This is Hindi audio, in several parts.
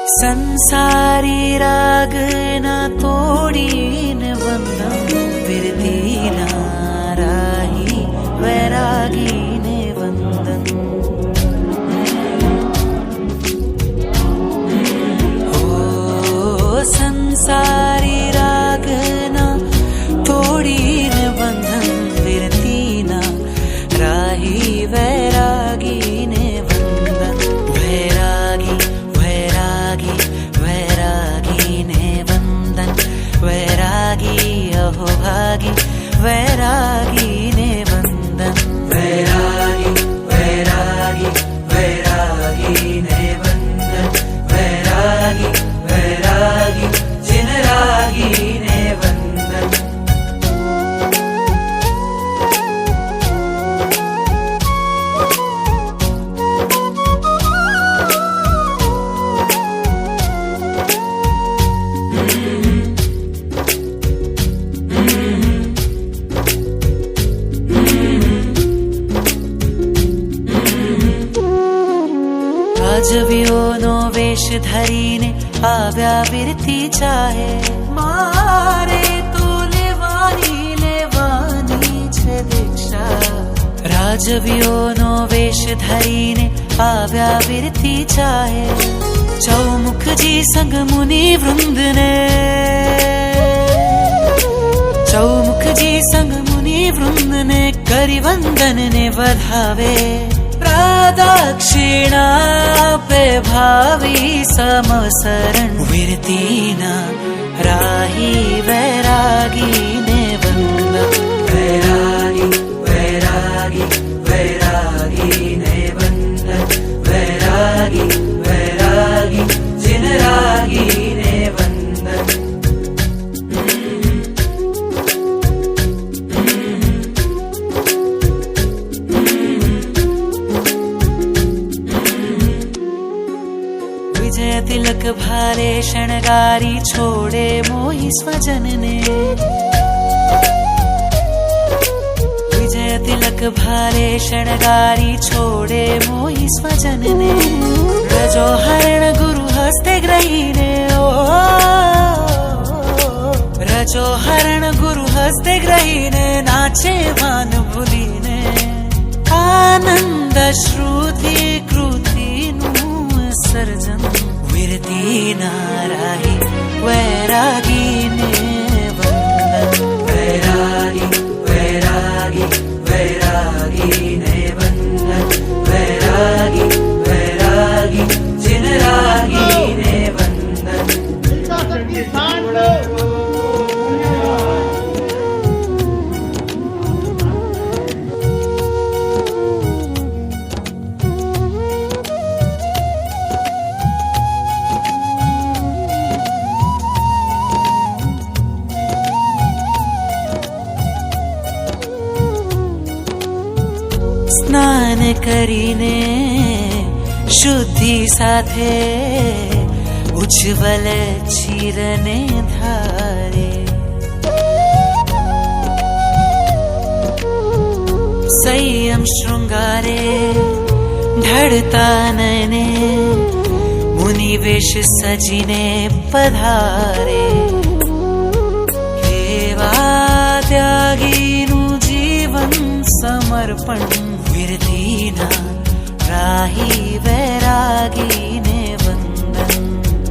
संसारी राग ना तोड़ीन बंधन बिरतीन राही वैरागी ने वंदन। ओ संसारी राग ना तोड़ीन बंधन बिरतीन राही वैरागी ने वंदन। वैरागी वैरागी वैरागी ने वंदन। वैरागी अहो भागी वैरागी ने वंदन। वैरागी वैरागी वैरागी ने वंदन। वैरागी वैरागी जिन रागी ने वंदन। राजवियोनो वेश धरीने आव्या बिरती चाहे मारे तो लेवानी छे दीक्षा। राजवियोनो वेश धरीने आव्या बिरती चाहे चौमुख जी संग मुनि वृंद ने। चौमुख जी संग मुनि वृंद ने करी वंदन ने वधावे। प्रदक्षिणा पे भावी समसरण विरतीन राही वैरागी ने वंदन। वैरागी वैरागी वैरागी ने वंदन। वैरागी वैरागी जिन रागी ने वंदन। विजय तिलक भाले शणगारी छोड़े मोहि स्वजन ने। विजय तिलक भाले शणगारी छोड़े मोहि स्वजन ने। रजो हरण गुरु हस्ते ग्रहीने ओ। रजो हरण गुरु हस्ते ग्रहीने नाचे मान भूलीने। आनंद श्रुति कृति सर्जन विरतीन राही वैरागी ने वंदन। वैरागी वैरागी वैरागी ने वंदन। वैरागी वैरागी जिन रागी ने वंदन। स्नान करीने शुद्धि साथे उज्ज्वल चीरने धारे। संयम शृंगारे ढड़ता नयने मुनि वेश सजिने पधारे। केवा त्यागी नु जीवन समर्पण विरतीन राही वैरागी ने वंदन।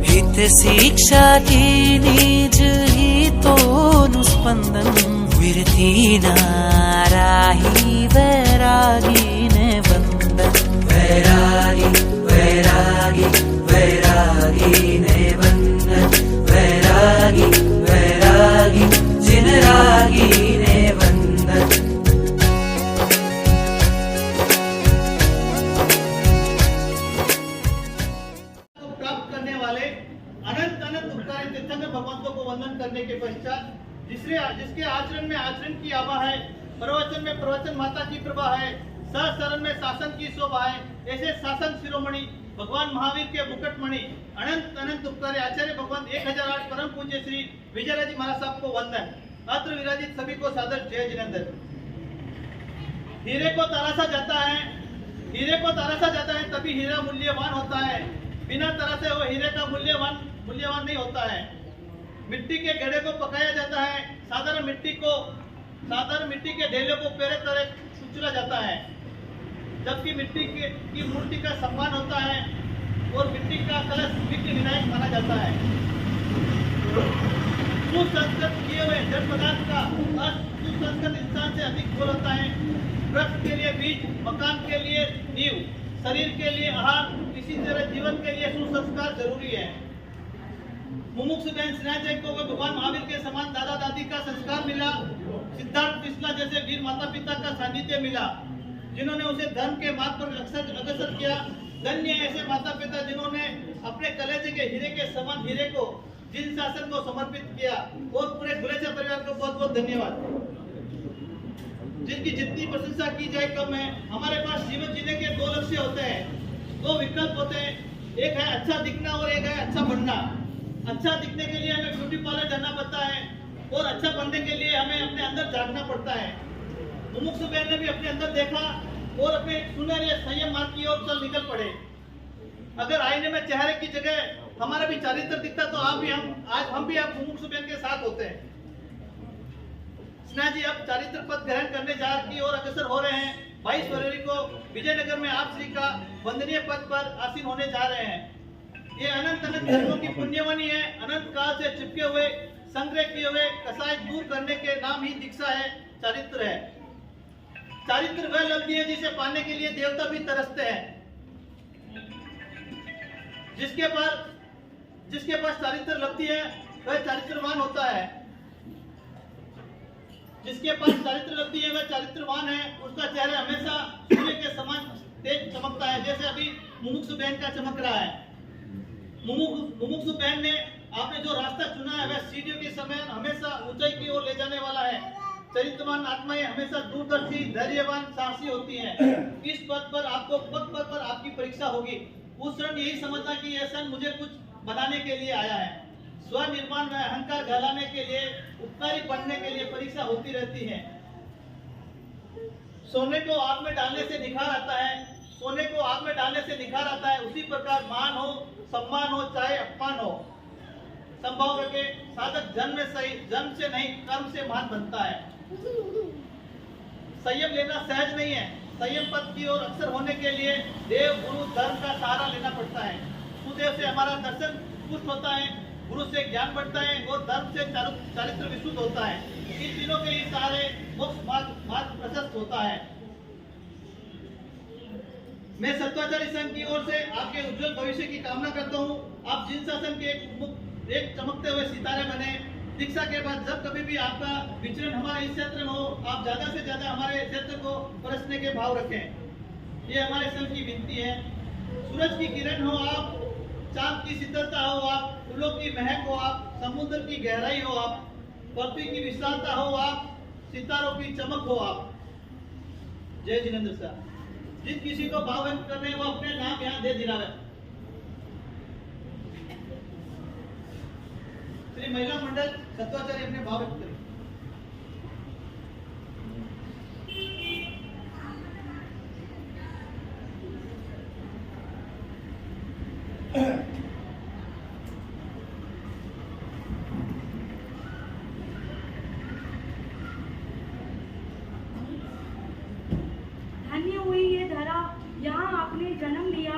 हित शिक्षा की निज हितोनु स्पंदन विरतीन राही वैरागी ने वंदन। वैरागी वैरागी वैरागी ने वंदन। वैरागी वैरागी जिन रागी ने वंदन। भगवंतों को वंदन करने के पश्चात जिसके आचरण में आचरण की आभा है, प्रवचन में प्रवचन माता की कृपा है, सहस्रण में शासन की शोभा है, ऐसे शासन शिरोमणि भगवान महावीर के मुकुटमणि अनंत अनंत उपकारी आचार्य भगवान 1008 परम पूज्य श्री विजयराज जी महाराज साहब को वंदन। अत्र विराजित सभी को सादर जय जिनेंद्र। हीरे को तराशा जाता है तभी हीरा मूल्यवान होता है। बिना तरह से वो हीरे का मूल्यवान नहीं होता है। मिट्टी के घड़े को पकाया जाता है, साधारण मिट्टी के ढेले को पेरे तरह कुचला जाता है, जबकि मिट्टी की मूर्ति का सम्मान होता है और मिट्टी का कलश विघ्न विनायक माना जाता है। सुसंस्कृत किए हुए जड़ पदार्थ का सुसंस्कृत इंसान से अधिक मोल होता है। वृक्ष के लिए बीज, मकान के लिए नींव, शरीर के लिए आहार, इसी तरह जीवन के लिए सुसंस्कार जरूरी है। मुमुक्षु बहन स्नेहा को भगवान महावीर के समान दादा दादी का संस्कार मिला, सिद्धार्थ कृष्णा जैसे वीर माता पिता का सानिध्य मिला, जिन्होंने उसे धर्म के मार्ग पर अग्रसर किया। धन्य ऐसे माता पिता जिन्होंने अपने कलेजे के हीरे के समान हीरे को जिन शासन को समर्पित किया, और पूरे गुलेचा परिवार को बहुत बहुत धन्यवाद, जिनकी जितनी प्रशंसा की जाए कम है। हमारे पास जीवन जीने के दो लक्ष्य होते हैं, दो विकल्प होते हैं, एक है अच्छा दिखना और एक है अच्छा बनना। अच्छा दिखने के लिए हमें ब्यूटी पार्लर जाना पड़ता है और अच्छा बनने के लिए हमें अपने अंदर झांकना पड़ता है। मुमुक्षु बहन ने भी अपने अंदर देखा और अपने सुनहरे संयम मार्ग की ओर चल निकल पड़े। अगर आईने में चेहरे की जगह हमारा भी चारित्र दिखता तो हम भी आप मुमुक्षु बहन के साथ होते हैं। स्नेहा जी अब चारित्र पद ग्रहण करने जा की और अग्रसर हो रहे हैं। 22 फरवरी को विजयनगर में आप श्री का वंदनीय पद पर आसीन होने जा रहे हैं। ये अनंत जन्मों की पुण्यवानी है। अनंत काल से चिपके हुए संग्रह किए हुए कसाय दूर करने के नाम ही दीक्षा है, चारित्र है। चारित्र वह लब्धि है जिसे पाने के लिए देवता भी तरसते हैं। जिसके पास चारित्र लब्धि है वह चारित्रवान होता है। जिसके पास चारित्र लब्धि है वह चारित्रवान है। उसका चेहरा हमेशा सूर्य के समान तेज चमकता है, जैसे अभी मुमुक्षु बहन का चमक रहा है। मुमुक्षु बहन ने आपने जो रास्ता चुना है वह सीढ़ियों के समय हमेशा ऊंचाई की ओर ले जाने वाला है। चरित्रवान आत्माएं हमेशा दूरदर्शी, धैर्यवान, साहसी होती हैं। इस पद पर आपकी परीक्षा होगी। उस क्षण यही समझना कि यह क्षण मुझे कुछ बनाने के लिए आया है। स्वनिर्माण में अहंकार गहलाने के लिए, उपकारी बनने के लिए परीक्षा होती रहती है। सोने को आग में डालने से निखार आता है। उसी प्रकार मान हो, सम्मान हो, चाहे अपमान हो, संभव रखे। साधक जन्म से नहीं कर्म से महान बनता है। संयम लेना सहज नहीं है। संयम पद की ओर अक्सर होने के लिए देव, गुरु, धर्म का सहारा लेना पड़ता है। सुदेव से हमारा दर्शन पुष्ट होता है, गुरु से ज्ञान बढ़ता है और धर्म से चारित्र विशुद्ध होता है। इन तीनों के ही सहारे मोक्ष मार्ग प्रशस्त होता है। मैं सत्वाचारी संघ की ओर से आपके उज्जवल भविष्य की कामना करता हूँ। आप जिन शासन के एक चमकते हुए सितारे बने। दीक्षा के बाद जब कभी भी आपका विचरण हमारे इस क्षेत्र में हो, आप ज्यादा से ज्यादा हमारे क्षेत्र को परसने के भाव रखें। ये हमारे संघ की विनती है। सूरज की किरण हो आप, चांद की शीतलता हो आप, फूलों की महक हो आप, समुद्र की गहराई हो आप, पृथ्वी की विशालता हो आप, सितारों की चमक हो आप। जय जिनेंद्र साहब। जिस किसी को भाव व्यक्त करने हैं वो अपने नाम यहाँ दे दिलावे। श्री महिला मंडल सत्वाचार्य अपने भाव व्यक्त करें। धन्य हुई ये धरा यहाँ आपने जन्म लिया।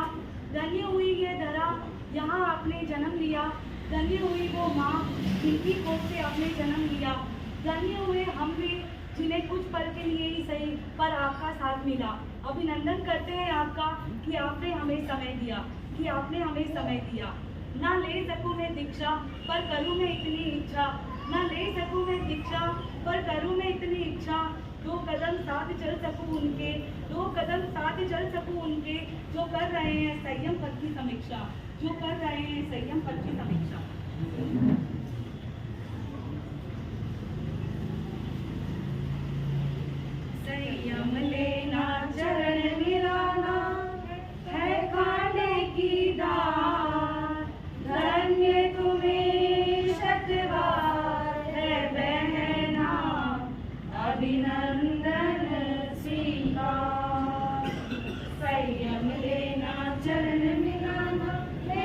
धन्य हुई ये धरा यहाँ आपने जन्म लिया। धन्य हुई वो माँ जिनकी कोख से आपने जन्म लिया। धन्य हुए हम भी जिन्हें कुछ पल के लिए ही सही पर आपका साथ मिला। अभिनंदन करते हैं आपका कि आपने हमें समय दिया। ना ले सकूं मैं दीक्षा पर करूं मैं इतनी इच्छा। ना ले सकूं मैं दीक्षा पर करूं मैं इतनी इच्छा। दो कदम साथ चल सकूं उनके जो कर रहे हैं संयम पद की समीक्षा। संयम लेना चरण मिलाना है खाने की दाल। धन्य तुम्हें शतवार है बहना अभिनंदन स्वीकार। संयम लेना चरण मिलाना है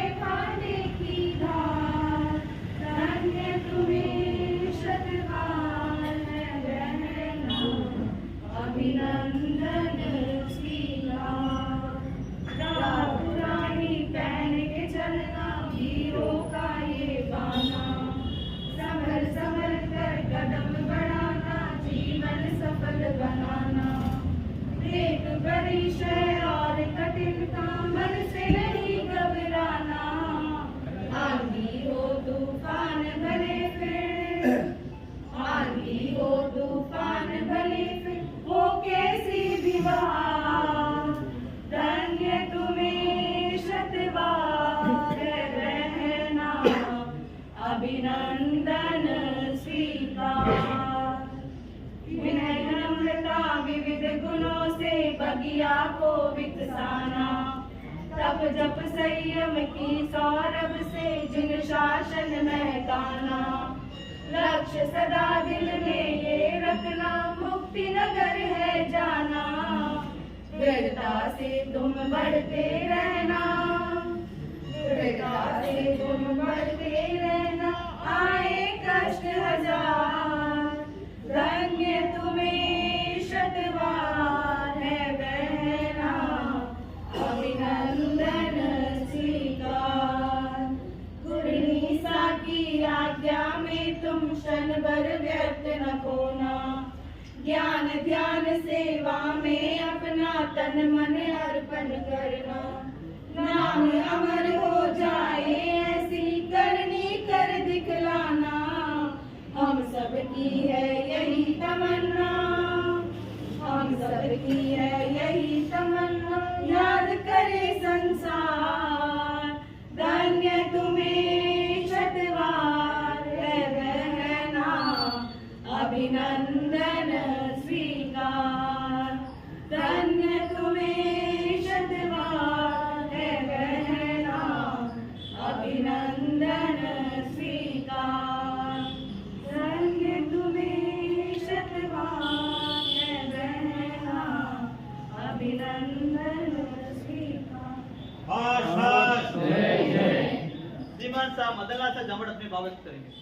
संयम की सौरभ से जिन शासन महकाना, लक्ष्य सदा दिल में ये रखना, मुक्ति नगर है जाना। दृढ़ता से तुम बढ़ते रहना, दृढ़ता से तुम बढ़ते रहना, आए कष्ट हजार, धन्य तुम्हें शतवार है बहना, अभिनंदन स्वीकार। गुरुनिसा की आज्ञा में तुम क्षण भर व्यर्थ न खोना, ज्ञान ध्यान सेवा में अपना तन मन अर्पण करना। नाम अमर हो जाए ऐसी करनी कर दिखलाना, हम सबकी है यही तमन्ना, हम सबकी है यही तमन्ना। याद करे संसार, धन्य तुम्हें शतवार है बहना, अभिनंदन स्वीकार। धन्य तुम्हें शतवार है बहना, अभिनंदन स्वीकार। धन्य तुम्हें शतवार है बहना, अभिनंदन स्वीकार। श्रीमान साहब मदनलाल से जामड़ अपने बाबत करेंगे।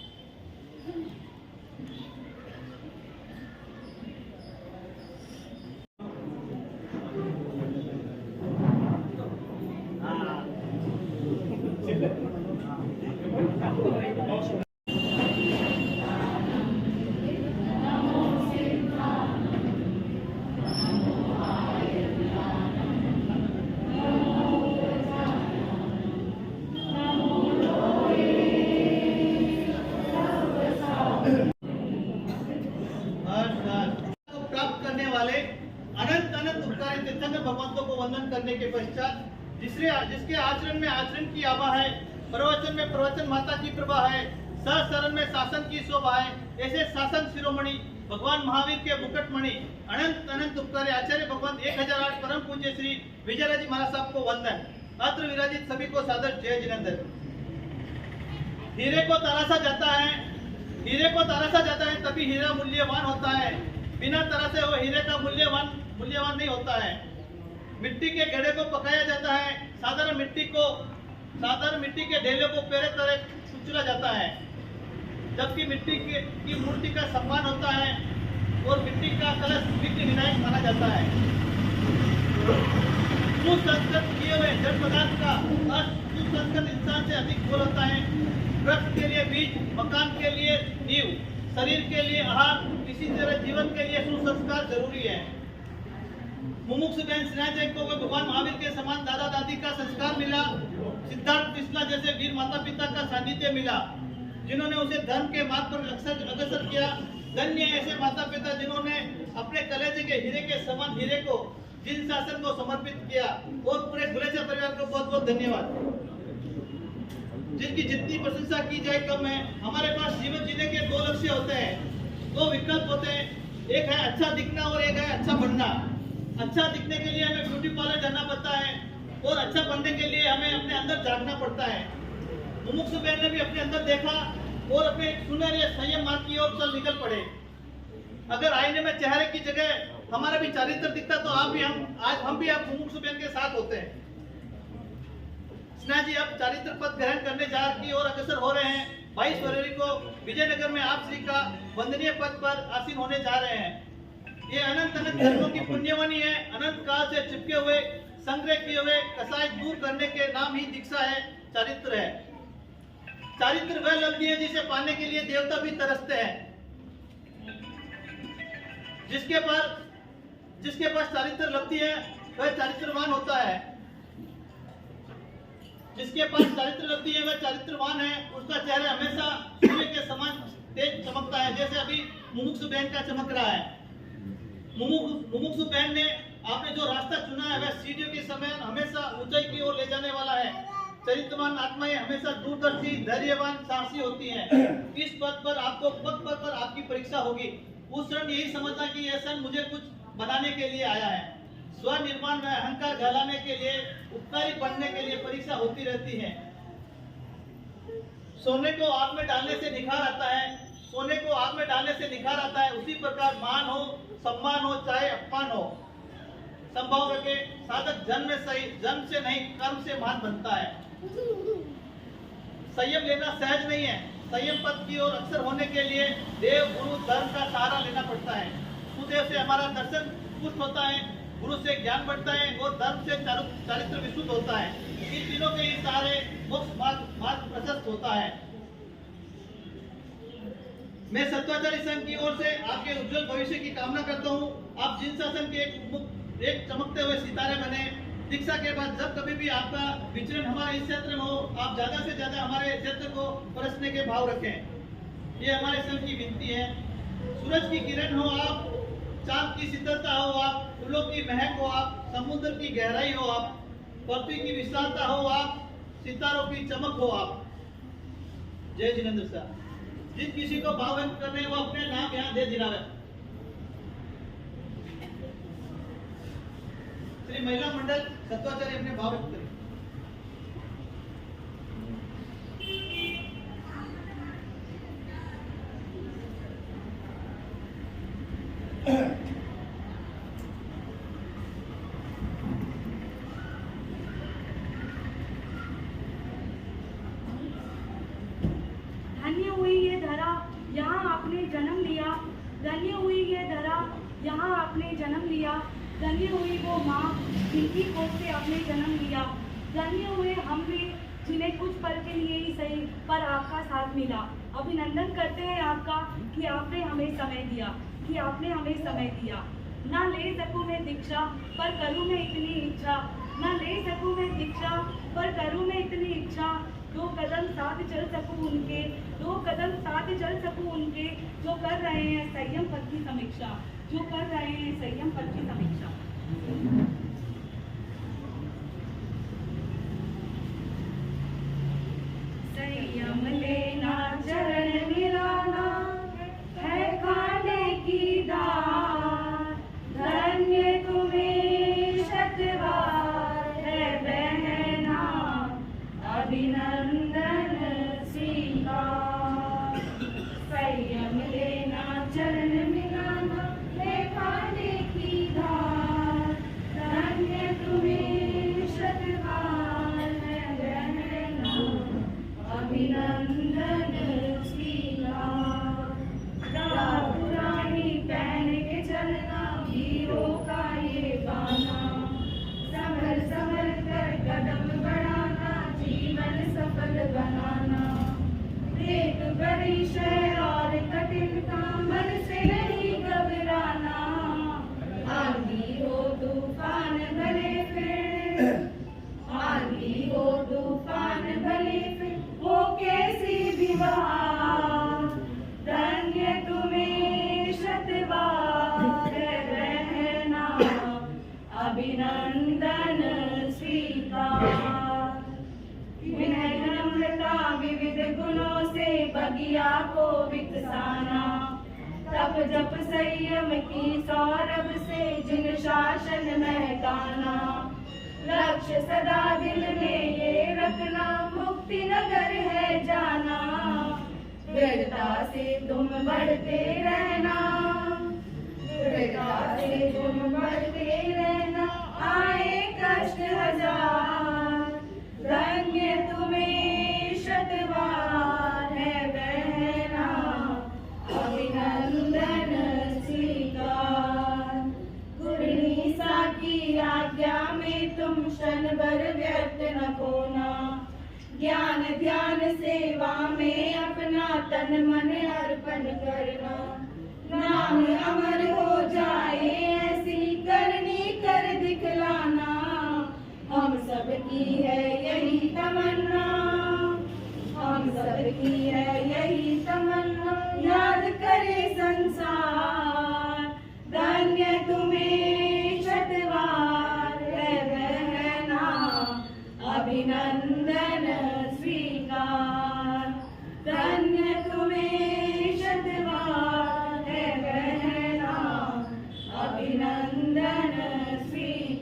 प्राप्त करने वाले अनंत अनंत उपकारी तीर्थंकर भगवंतों को वंदन करने के पश्चात जिसके आचरण में आचरण की आभा है, प्रवचन में प्रवचन माता की प्रभा है, सहस्रण में शासन की शोभा है, ऐसे शासन शिरोमणि भगवान महावीर के मुकुटमणि अनंत अनंत उपकारी आचार्य भगवंत 1008 परम पूज्य श्री विजयराज जी महाराज साहब को वंदन। अत्र विराजित सभी को सादर जय जिनेंद्र। हीरे को तराशा जाता है, हीरे को तराशा जाता है तभी हीरा मूल्यवान होता है, बिना तराशे वो हीरे का मूल्यवान नहीं होता है। मिट्टी के घड़े को पकाया जाता है, साधारण मिट्टी के ढेले को पेरे तरह कुचला जाता है, जबकि मिट्टी की मूर्ति का सम्मान होता है और मिट्टी का कलश विघ्न विनायक माना जाता है। सुसंस्कृत किए हुए जड़ पदार्थ का सुसंस्कृत इंसान से अधिक बोल होता है। वृक्ष के लिए बीज, मकान के लिए नींव, शरीर के लिए आहार, इसी तरह जीवन के लिए सुसंस्कार जरूरी है। मुमुक्षु बहन स्नेहा को भगवान महावीर के समान दादा दादी का संस्कार मिला, सिद्धार्थ कृष्णा जैसे वीर माता पिता का सानिध्य मिला, जिन्होंने उसे धर्म के मार्ग पर अग्रसर किया। धन्य ऐसे माता पिता जिन्होंने अपने कलेजे के हीरे के समान हीरे को जिन शासन को समर्पित किया, और पूरे गुलेचा परिवार को बहुत बहुत धन्यवाद। जिनकी जितनी प्रशंसा की जाए कम है। हमारे पास जीवन जीने के दो लक्ष्य होते हैं, दो विकल्प होते हैं, एक है अच्छा दिखना और एक है अच्छा बनना। अच्छा दिखने के लिए हमें ब्यूटी पार्लर जाना पड़ता है और अच्छा बनने के लिए हमें अपने अंदर झांकना पड़ता है। मुमुक्षु बहन ने भी अपने अंदर देखा और अपने सुनहरे संयम मार्ग की ओर चल निकल पड़े। अगर आईने में चेहरे की जगह हमारा भी चारित्र दिखता तो आज हम भी आप मुमुक्षु बहन के साथ होते हैं। स्नेहा जी अब चारित्र पद ग्रहण करने की ओर अग्रसर हो रहे हैं। 22 फरवरी को विजयनगर में आप श्री का वंदनीय पद पर आसीन होने जा रहे हैं। ये अनंत अनंत धर्मों की पुण्यवानी है। अनंत काल से चिपके हुए संग्रह किए हुए कसाय दूर करने के नाम ही दीक्षा है, चारित्र है। चारित्र वह लब्धि है जिसे पाने के लिए देवता भी तरसते हैं। जिसके पास चारित्र लब्धि है वह चारित्रवान होता है। जिसके पास चारित्र लब्धि है वह चारित्रवान है। उसका चेहरा हमेशा सूर्य के समान तेज चमकता है, जैसे अभी मुमुक्षु बहन का चमक रहा है। मुमुक्षु बहन ने आपने जो रास्ता चुना है वह सीढ़ियों के समय हमेशा ऊंचाई की ओर ले जाने वाला है। चरित्रवान आत्माएं हमेशा दूरदर्शी, धैर्यवान, साहसी होती हैं। इस पद पर आपकी परीक्षा होगी। उस क्षण यही समझना कि यह क्षण मुझे कुछ बनाने के लिए आया है। स्वनिर्माण में अहंकार गहलाने के लिए, उपकारी बनने के लिए परीक्षा होती रहती है। सोने को आग में डालने से निखार आता है, सोने को आग में डालने से निखार आता है। उसी प्रकार मान हो, सम्मान हो, चाहे अपमान हो, संभाव रखे साधक जन्म से नहीं कर्म से महान बनता है। संयम लेना सहज नहीं है। संयम पद की ओर अक्सर होने के लिए देव, गुरु, धर्म का सहारा लेना पड़ता है। सुदेव से हमारा दर्शन पुष्ट होता है, गुरु से ज्ञान बढ़ता है और धर्म से चारित्र विशुद्ध होता है। इन तीनों के ही सहारे मोक्ष मार्ग प्रशस्त होता है। मैं सत्वाचारी संघ की ओर से आपके उज्जवल भविष्य की कामना करता हूँ। आप जिन शासन के एक चमकते हुए सितारे बने। दीक्षा के बाद जब कभी भी आपका विचरण हमारे इस क्षेत्र में हो, आप ज्यादा से ज्यादा हमारे क्षेत्र को परसने के भाव रखें। ये हमारे संघ की विनती है। सूरज की किरण हो आप, चांद की शीतलता हो आप, फूलों की महक हो आप, समुद्र की गहराई हो आप, पृथ्वी की विशालता हो आप, सितारों की चमक हो आप। जय जिनेंद्र साहब। जिस किसी को भाव व्यक्त करने वो अपने नाम यहाँ दे दिलावे। श्री महिला मंडल सत्वाचार्य अपने भाव व्यक्त करें। धन्य हुई ये धरा, यहाँ आपने जन्म लिया। धन्य हुई ये धरा, यहाँ आपने जन्म लिया। धन्य हुई वो माँ जिनकी गोद से आपने जन्म लिया। धन्य हुए हम भी जिन्हें कुछ पल के लिए ही सही पर आपका साथ मिला। अभिनंदन करते हैं आपका कि आपने हमें समय दिया, कि आपने हमें समय दिया। ना ले सकूं मैं दीक्षा पर करूं मैं इतनी इच्छा, ना ले सकूं मैं दीक्षा पर करूं मैं इतनी इच्छा। दो कदम साथ चल सकूं उनके, दो कदम साथ चल सकूं उनके, जो कर रहे हैं संयम पद की समीक्षा, जो कर रहे हैं संयम पद की समीक्षा। संयम लेना चरण मिलाना है खाने की दान। धन्य तुम्हें शतवार है बहना, अभिनंदन स्वीकार। संयम लेना चरण मिलाना है खाने की दान। धन्य तुम्हें शतवार है बहना, अभिनंदन स्वीकार। पुरानी पहन के चलना वीरों का ये गाना। संभल संभल कर कदम बढ़ाना, जीवन सफल बनाना। एक बड़ी शहर और कठिन काम, मन से नहीं घबराना। आंधी हो तूफान भले फिर, आंधी हो तूफान भले फिर, हो कैसी भी बहार। धन्य तुम्हें शतवार है रहना, अभिनंदन स्वीकार। विनय नम्रता विविध गुणों से बगिया को विकसाना। तप जप संयम की सौरभ से जिन शासन महकाना। लक्ष्य सदा दिल में ये रखना, मुक्ति नगर है जाना। दृढ़ता से तुम बढ़ते रहना, दृढ़ता से तुम बढ़ते रहना, आए कष्ट हजार। धन्य तुम्हें शतवार है बहना, अभिनंदन स्वीकार। गुरुनिसा की आज्ञा में तुम क्षण भर व्यर्थ न खोना। ज्ञान ध्यान सेवा में अपना तन मन अर्पण करना। नाम अमर हो जाए ऐसी करनी कर दिखलाना। हम सबकी है यही तमन्ना, हम सबकी है यही तमन्ना। याद करे संसार, धन्य तुम्हें शतवार है बहना, अभिनंदन स्वीकार। धन्य तुम्हें शतवार है बहना, अभिनंदन स्वीकार।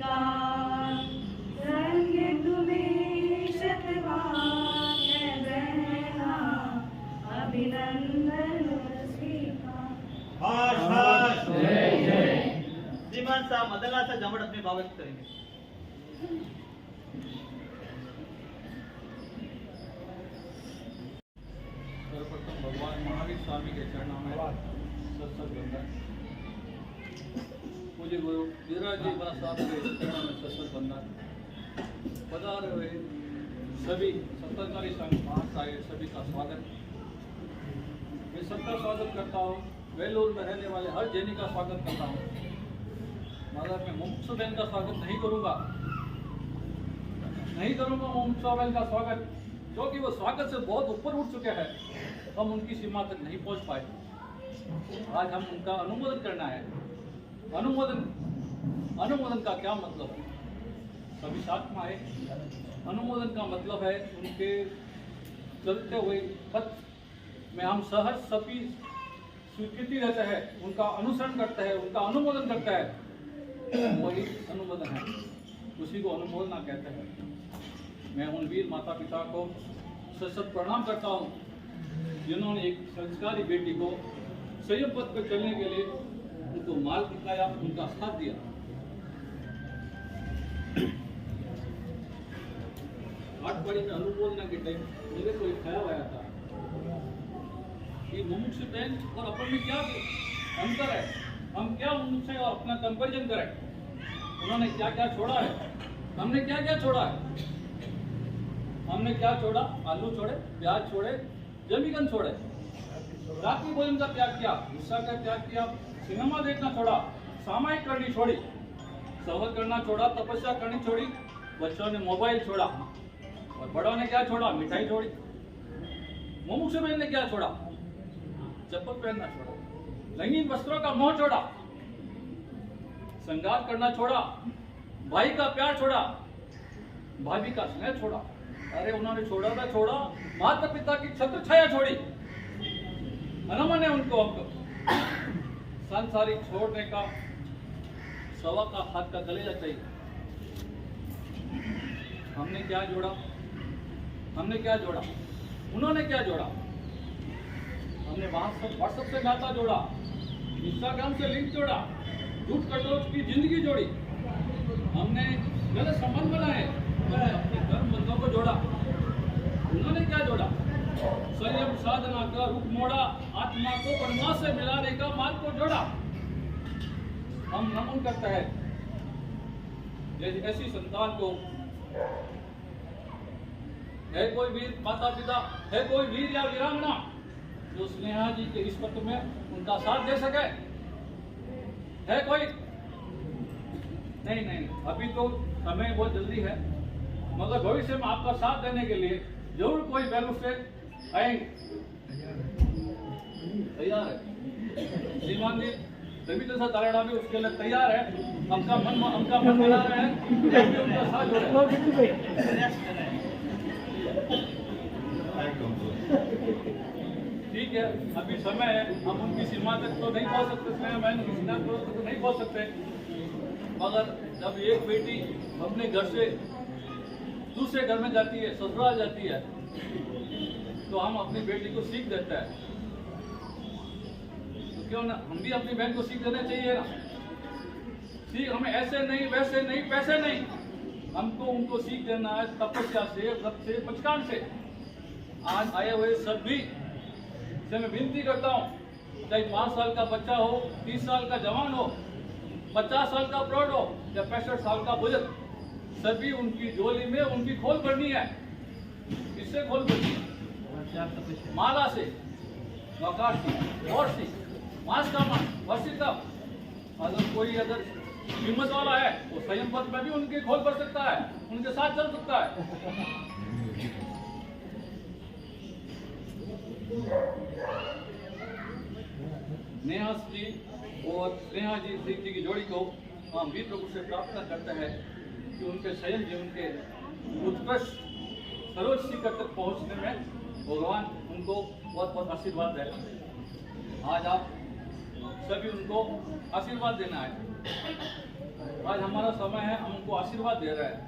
सा मदनलाल सा जामड़ अपने भाव व्यक्त करेंगे। सर्वप्रथम भगवान महावीर स्वामी के चरणों में सत्संग बंधन, पूज्य गुरु धीरज जी महाराज के चरणों में सत्संग बंधन, पधारे हुए सभी सत्ताचारी संघ महाशय सभी का स्वागत। मैं सबका स्वागत करता हूँ। वेलूर में रहने वाले हर जैनी का स्वागत करता हूँ, मगर मैं मुमुक्षु बहन का स्वागत नहीं करूँगा मुमुक्षु बहन का स्वागत, क्योंकि वो स्वागत से बहुत ऊपर उठ चुके हैं, हम उनकी सीमा तक नहीं पहुँच पाए। आज हम उनका अनुमोदन करना है। अनुमोदन का क्या मतलब है? सभी साथ में आए। अनुमोदन का मतलब है उनके चलते हुए पथ में हम सहज सभी स्वीकृति रहते हैं, उनका अनुसरण करते हैं, उनका अनुमोदन करते हैं, वही अनुमोदन है, उसी को अनुमोदना कहते हैं। मैं उन वीर माता पिता को सशक्त प्रणाम करता हूँ जिन्होंने एक संस्कारी बेटी को संयम पथ पर चलने के लिए उनको मार्ग दिखाया, उनका साथ दिया। आठवाड़ी में अनुमोदना के टाइम मेरे को एक ख्याल आया था कि मुमुक्षु बहन और अपन में क्या अंतर है, हम क्या मुमुक्षु है और अपना कंपेरिजन करें। उन्होंने क्या क्या छोड़ा है, हमने क्या क्या छोड़ा है। हमने क्या छोड़ा? आलू छोड़े, प्याज छोड़े, जमीकन छोड़े, रात्रि भोजन का त्याग किया, गुस्सा का त्याग किया, सिनेमा देखना छोड़ा, सामायिक करनी छोड़ी, सहल करना छोड़ा, तपस्या करनी छोड़ी, बच्चों ने मोबाइल छोड़ा और बड़ों ने क्या छोड़ा? मिठाई छोड़ी। मुमुक्षु बहन ने क्या छोड़ा? चप्पल पहनना छोड़ा, रंगीन वस्त्रों का मोह छोड़ा, श्रृंगार करना छोड़ा, भाई का प्यार छोड़ा, भाभी का स्नेह छोड़ा। अरे उन्होंने छोड़ा था छोड़ा, माता पिता की छत्र छाया छोड़ी। अनमन है उनको अब सांसारिक छोड़ने का सवा का हाथ का गलेजा चाहिए। हमने क्या जोड़ा? हमने क्या जोड़ा? उन्होंने क्या जोड़ा? हमने व्हाट्सएप से नाता जोड़ा, इंस्टाग्राम से लिंक जोड़ा, झूठ कटोच की जिंदगी जोड़ी। हमने गलत संबंध बनाए, अपने धर्म बंधों को जोड़ा। उन्होंने क्या जोड़ा? संयम साधना का रुख मोड़ा, आत्मा को परमात्मा से मिलाने का मार्ग को जोड़ा। हम नमन करते हैं जैसे ऐसी संतान को। है कोई वीर माता पिता, है कोई वीर या वीरांगना जो स्नेहा जी के इस पत्र में उनका साथ दे सके? है कोई? नहीं, अभी तो समय बहुत जल्दी है, मगर भविष्य में आपका साथ देने के लिए जरूर कोई वैल्यू से आएंगे। तैयार है श्रीमान जी, रविंद्र सा तारेड़ा भी उसके लिए तैयार है। हमका मन बना रहे हैं, उनका साथ जोड़े। ठीक है, अभी समय है, हम उनकी सीमा तक तो नहीं पहुंच सकते, बहन की सीमा तक तो नहीं पहुंच सकते, मगर जब एक बेटी अपने घर से दूसरे घर में जाती है, ससुराल जाती है, तो हम अपनी बेटी को सीख देते हैं। तो क्यों ना हम भी अपनी बहन को सीख देना चाहिए ना? सीख हमें ऐसे नहीं, वैसे नहीं, पैसे नहीं, हमको उनको सीख देना है तपस्या से, व्रत से, पंचकाम से। आज आए हुए सभी से मैं विनती करता हूँ, चाहे 5 साल का बच्चा हो, 30 साल का जवान हो, 50 साल का प्रौढ़ हो या 65 साल का बुजुर्ग, सभी उनकी झोली में उनकी खोल भरनी है। इससे खोल भरनी है, माला से, वकार से, और से, मांस का मांस, वर्षी का। अगर कोई हिम्मत वाला है वो संयम पथ में भी उनकी खोल भर सकता है, उनके साथ चल सकता है। नेहा जी और स्नेहा जी की जोड़ी को हम भी प्रभु से प्रार्थना करते हैं कि उनके संयम जीवन के उत्कृष्ट सर्वोच्च शिखर तक पहुंचने में भगवान उनको बहुत बहुत आशीर्वाद दे। आज आप सभी उनको आशीर्वाद देना है। आज हमारा समय है, हम उनको आशीर्वाद दे रहे हैं।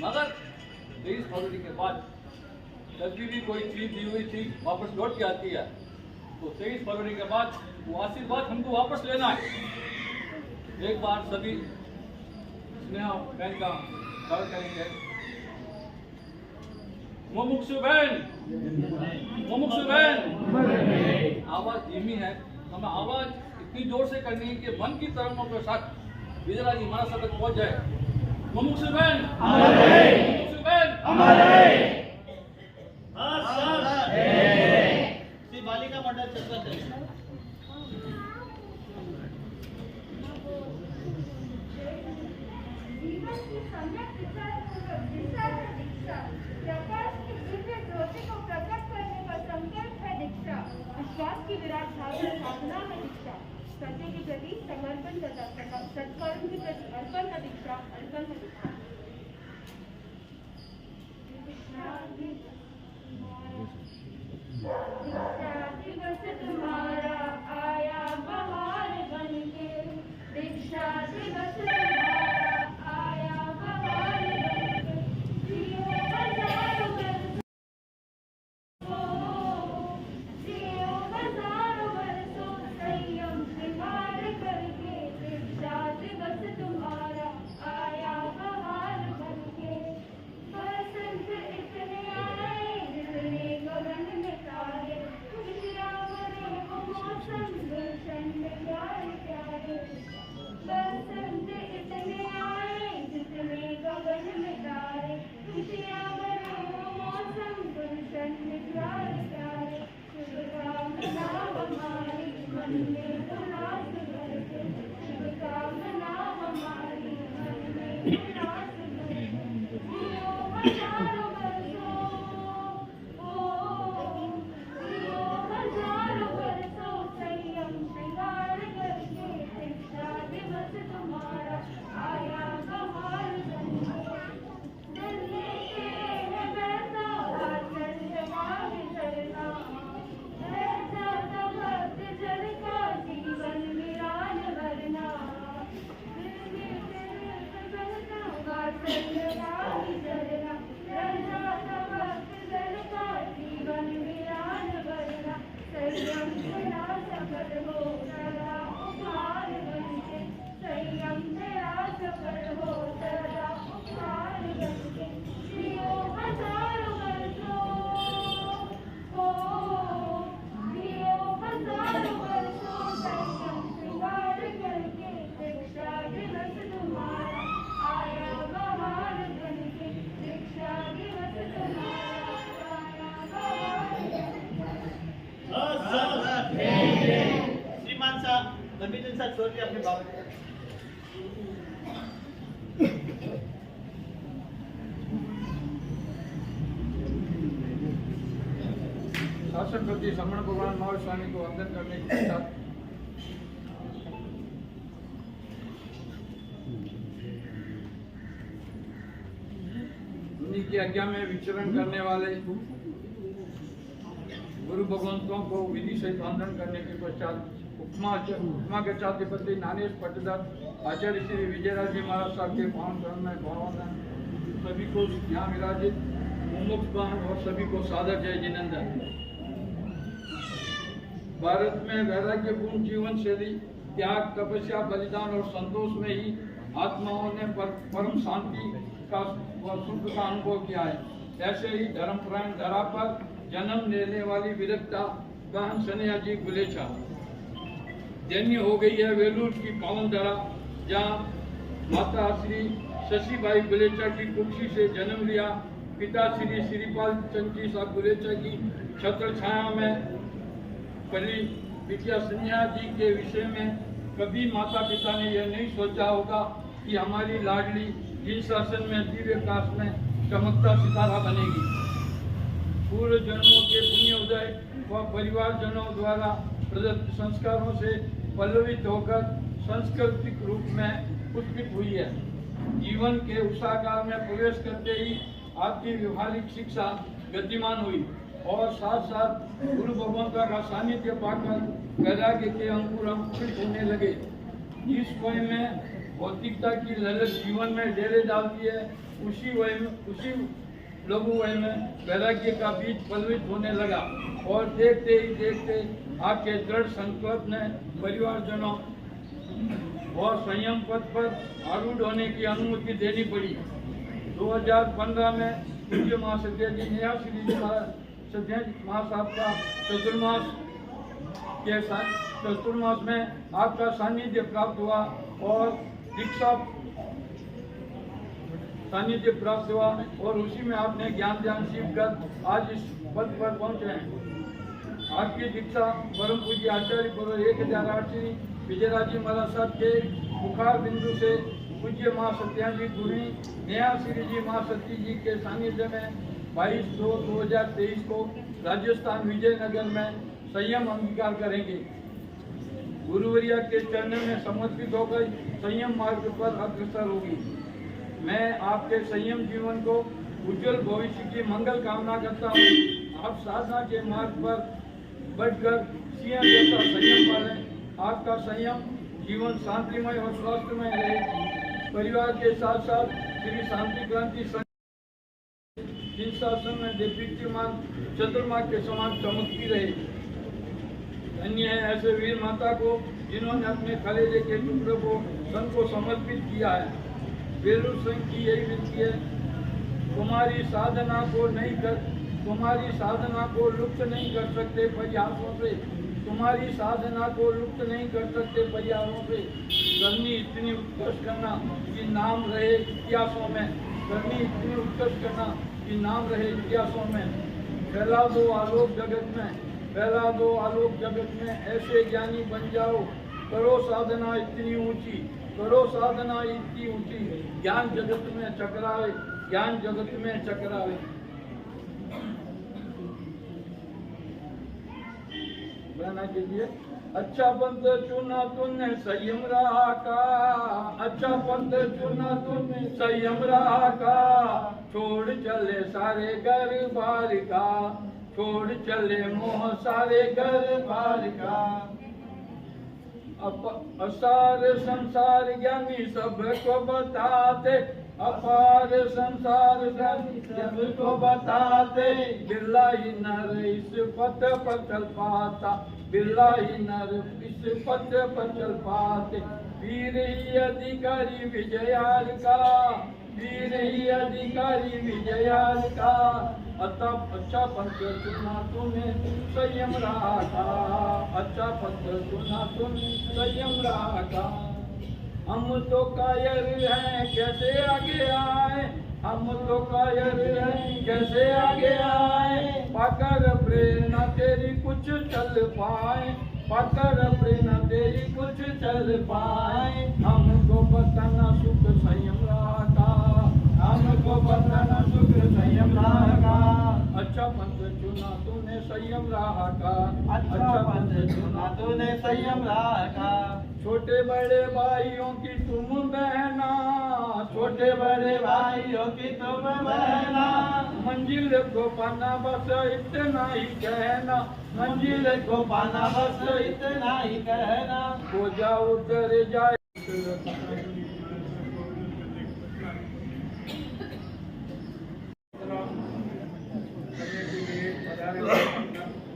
मगर 23 फरवरी के बाद कभी भी कोई चीज दी हुई चीज वापस लौट के आती है, तो 23 फरवरी के बाद वो आशीर्वाद हमको वापस लेना है। एक बार सभी स्नेहा बहन का स्वागत करेंगे। मुमुक्षु बहन, आवाज धीमी है, हमें आवाज इतनी जोर से करनी है कि मन की तरंगों के साथ विजयराज जी महाराज तक पहुंच जाए। मुमुक्षु बहन, मुमुक्षु बहन, श्री बालिका मंडल चक्र जीवन की सम्यक विचारपूर्वक दीक्षा है दीक्षा। प्रकाश की दिव्य ज्योति को प्रकट करने का संकल्प है दीक्षा। विश्वास की विराट साधना है दीक्षा। सत्य के प्रति समर्पण तथा सत्कर्म के प्रति अर्पण है दीक्षा। अर्पण है दीक्षा। दीक्षा दिवस तुम्हारा आया बहार बनके। दीक्षा दिवस तुम्हारा आया बहार बनके। जियो हजारों बरसों संयम श्रृंगार करके। दीक्षा दिवस तुम्हारा आया बहार बनके। बसंत इतने आए जितने गगन में तारे। खुशियाँ भरे वो मौसम गुलशन में प्यारे प्यारे। बसंत इतने आए जितने गगन में तारे। खुशियाँ भरे वो मौसम गुलशन में प्यारे प्यारे। शुभकामना हमारी मन में उल्लास भर के। शुभकामना हमारी मन में उल्लास भर के। जियो हजारों बरसों, जियो हजारों बरसों संयम श्रृंगार करके। दीक्षा दिवस तुम्हारा आया बहार बनके। धन्य है वैसा चंद्रमा विचरना। ऐसा भक्त जन का जीवन विरान भरना। चंद्रमा विचरना। ऐसा भक्त जन का जीवन विरान भरना। संयम तेरा सफल हो सदा उपहार बनके। संयम तेरा सफल हो सदा उपहार बनके। जियो हजारों बरसों, जियो हजारों बरसों संयम श्रृंगार करके। दीक्षा दिवस तुम्हारा आया बहार बनके। दीक्षा दिवस तुम्हारा आया बहार बनके। श्रीमान साहब नबीदन साहब छोड़ के अपने बाबा शासन प्रति श्रमण भगवान महावीर स्वामी को वंदन करने के पश्चात उन्हीं की आज्ञा में विचरण करने वाले गुरु भगवंतों को विधि सहित वंदन करने के पश्चात उपमा के चाधिपति नानेश पटदत्त आचार्य श्री विजयराज जी महाराज साहब के पावन चरण में गौरवंदन। सभी को यहाँ विराजित मुमुक्षुगण और सभी को सादर जय जिनेंद्र। भारत में वैराग्यपूर्ण जीवन शैली, त्याग, तपस्या, बलिदान और संतोष में ही आत्माओं ने परम शांति का और सुख का अनुभव किया है। ऐसे ही धर्मपरायण धरा पर जन्म लेने वाली विरक्ता बहन सनेहा जी गुलेचा धन्य हो गई है। वेलूर की पावन धरा जहाँ माता श्री शशिबाई गुलेचा की कुक्षी से जन्म लिया। पिता श्री श्रीपाल चंद जी साहब गुलेचा की छत्र छाया में पली। बिटिया सनेहा जी के विषय में कभी माता पिता ने यह नहीं सोचा होगा कि हमारी लाडली जिन शासन में दिव्य काश में चमकता सितारा बनेगी। पूर्व जन्मों के पुण्य उदय व परिवारजनों द्वारा प्रदत्त संस्कारों से पल्लवित होकर सांस्कृतिक रूप में पुष्पित हुई है। जीवन के उषाकार में प्रवेश करते ही आपकी व्यवहारिक शिक्षा गतिमान हुई और साथ साथ गुरु भगवंता का सानिध्य पाकर वैराग्य के अंकुर अंकुरित होने लगे। जिस वय में भौतिकता की ललक जीवन में डेरे डालती है, उसी लघु वय में वैराग्य का बीज पल्लवित होने लगा और देखते ही देखते आपके दृढ़ संकल्प ने परिवारजनों और संयम पद पर आरूढ़ होने की अनुमति देनी पड़ी। 2015 में पूज्य महासत्य जी न्यासी जी महासाहब का चतुर्मास में आपका सानिध्य प्राप्त हुआ और दीक्षा सानिध्य प्राप्त हुआ और उसी में आपने ज्ञान ध्यान सीख कर आज इस पद पर पहुंचे हैं। आपकी दीक्षा परम पूज्य आचार्य पूर्व 1008 श्री विजयराज जी महाराज साहब के मुखार बिंदु से पूज्य माँ सत्याजी गुरुनी नया श्री जी माँ सती जी के सानिध्य में 22/2/2023 को राजस्थान विजयनगर में संयम अंगीकार करेंगे। गुरुवरिया के चरणों में समर्पित होकर संयम मार्ग पर अग्रसर होगी। मैं आपके संयम जीवन को उज्जवल भविष्य की मंगल कामना करता हूँ। आप साधना के मार्ग पर बढ़कर सिंह जैसा संयम पालें। आपका संयम जीवन शांतिमय और स्वास्थ्यमय रहे। परिवार के साथ साथ श्री शांति क्रांति शासन में दीप्तिमान चंद्रमा के समान चमकती रहे। धन्य है ऐसे वीर माता को जिन्होंने अपने कलेजे के टुकड़े को संघ को समर्पित किया है। बेलूर सिंह की यही विनती है, तुम्हारी साधना को लुप्त नहीं कर सकते प्रयासों से, तुम्हारी साधना को लुप्त नहीं कर सकते प्रयासों से। करनी इतनी उत्कर्ष करना कि नाम रहे इतिहासों में, करनी इतनी उत्कर्ष करना कि नाम रहे इतिहासों में। फैला दो आलोक जगत में, फैला दो आलोक जगत में, ऐसे ज्ञानी बन जाओ। करो साधना इतनी ऊंची, करो साधना इतनी ऊंची, ज्ञान जगत में चकरावे, ज्ञान जगत में चकरावे। गाना कीजिए। अच्छा पंथ चुना तूने संयम रहा का, अच्छा पंथ चुना तूने संयम रहा का। छोड़ चले सारे घर बार का, छोड़ चले मोह सारे घर बार का। असार संसार ज्ञानी सबको बताते, अपार संसार ज्ञानी सबको बताते। बिरला ही नर इस पथ पर चल पाता, बिरला ही नर इस पथ पर चल पाते। वीर ही अधिकारी विजयाल का, वीर ही अधिकारी विजयाल का। अतः अच्छा पंथ चुना तूने संयम रहा था, अच्छा पंथ चुना तूने संयम रहा था। हम तो कायर हैं कैसे आगे आए, हम तो कायर हैं कैसे आगे आए। पाकर प्रेरणा तेरी कुछ चल पाए, पाकर प्रेरणा तेरी कुछ चल पाए। हमको बताना सुख संयम रहा था, हमको बताना सुख संयम रहा का। अच्छा पंथ चुना तूने संयम रहा का, अच्छा पंथ चुना तूने संयम रहा का। छोटे बड़े भाइयों की तुम बहना, छोटे बड़े भाइयों की तुम बहना। मंजिल को पाना बस इतना ही कहना, मंजिल को पाना बस इतना ही कहना। हो जाओ उतर जाए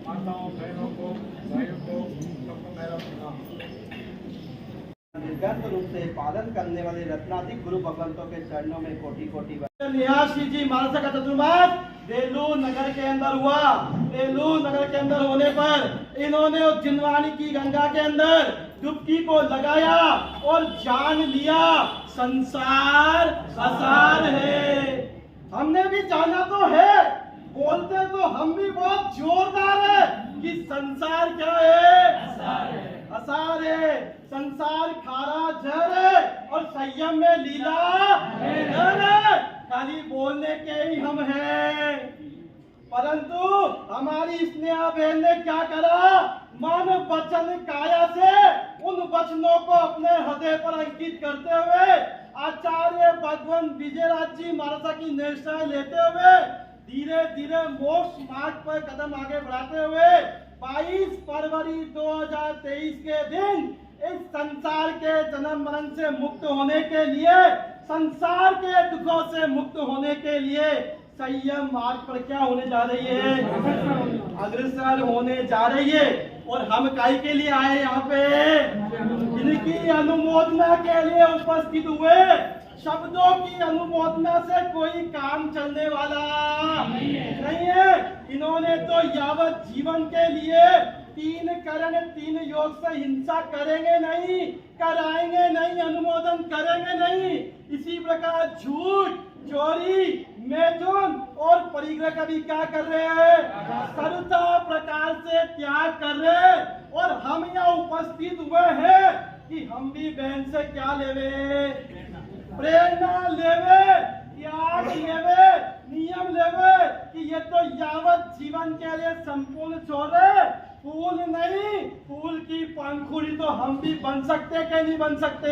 माताओं बहनों को भाइयों को सबको मेरा प्रणाम। निर्गत रूप से पालन करने वाले रत्नाधिक गुरु भगवंतों के चरणों में कोटि कोटि न्यासी जी महाराज का चतुर्मास बेलूर नगर के अंदर हुआ। बेलूर नगर के अंदर होने पर इन्होंने उस जिनवानी की गंगा के अंदर डुबकी को लगाया और जान लिया संसार असार है। हमने भी जाना तो है, बोलते तो हम भी बहुत जोरदार है कि संसार क्या है, असार है। संसार खारा जहर है और संयम में लीला है। खाली बोलने के ही हम हैं, परंतु हमारी स्नेहा बहन ने क्या करा, मन वचन काया से उन वचनों को अपने हृदय पर अंकित करते हुए आचार्य भगवान विजयराज जी महाराज की निष्ठा लेते हुए धीरे धीरे मोक्ष मार्ग पर कदम आगे बढ़ाते हुए 22 फरवरी 2023 के दिन इस संसार के जन्म मरण से मुक्त होने के लिए, संसार के दुखों से मुक्त होने के लिए संयम मार्ग पर क्या होने जा रही है, अग्रसर होने जा रही है। और हम काहे के लिए आए यहाँ पे? इनकी अनुमोदना के लिए उपस्थित हुए। शब्दों की अनुमोदना से कोई काम चलने वाला नहीं है। इन्होंने तो यावत जीवन के लिए 3 करण 3 योग से हिंसा करेंगे नहीं, कराएंगे नहीं, अनुमोदन करेंगे नहीं। इसी प्रकार झूठ, चोरी, मैथुन और परिग्रह का भी क्या कर रहे हैं? सर्वथा प्रकार से त्याग कर रहे हैं। और हम यहाँ उपस्थित हुए हैं कि हम भी बहन से क्या लेवे? प्रेरणा लेवे, त्याग लेवे, नियम लेवे कि ये तो यावत जीवन के लिए संपूर्ण छोड़े, फूल नहीं, फूल की पंखुड़ी तो हम भी बन सकते कि नहीं बन सकते?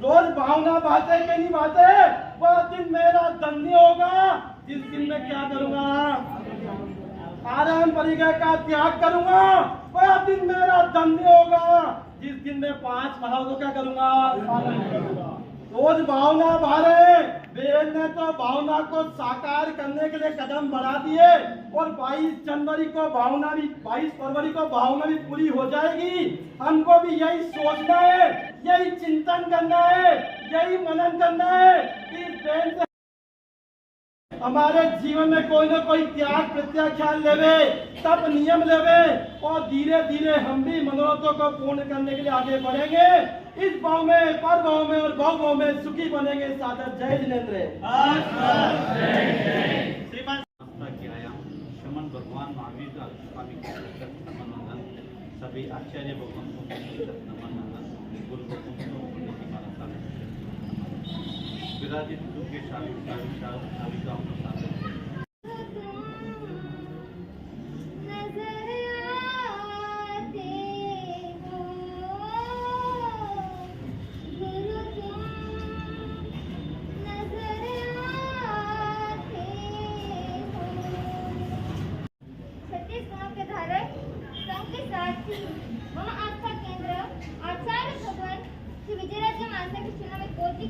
रोज भावना बातें के नहीं बातें। वह दिन मेरा धन्य होगा जिस दिन मैं क्या करूंगा? आराम परिग्रह का त्याग करूंगा। वह दिन मेरा धन्य होगा जिस दिन मैं 5 भाव का करूंगा। रोज भावना भारे। बेल ने तो भावना को साकार करने के लिए कदम बढ़ा दिए और 22 जनवरी को भावना भी 22 फरवरी को भावना भी पूरी हो जाएगी। हमको भी यही सोचना है, यही चिंतन करना है, यही मनन करना है कि इस बेल से हमारे जीवन में कोई न कोई त्याग प्रत्याख्यान लेवे, तब नियम लेवे और धीरे धीरे हम भी मनोरथों को पूर्ण करने के लिए आगे बढ़ेंगे। इस भाव में, पर भाव में और भाव भाव में सुखी बनेंगे। सादर जय जिनेन्द्र। श्रीमान श्रीमन भगवान महावीर का स्वामी नमन, सभी आचार्य भगवान को नमन, गुरु भगवान को विराजित दुर्गे शालिकाओं को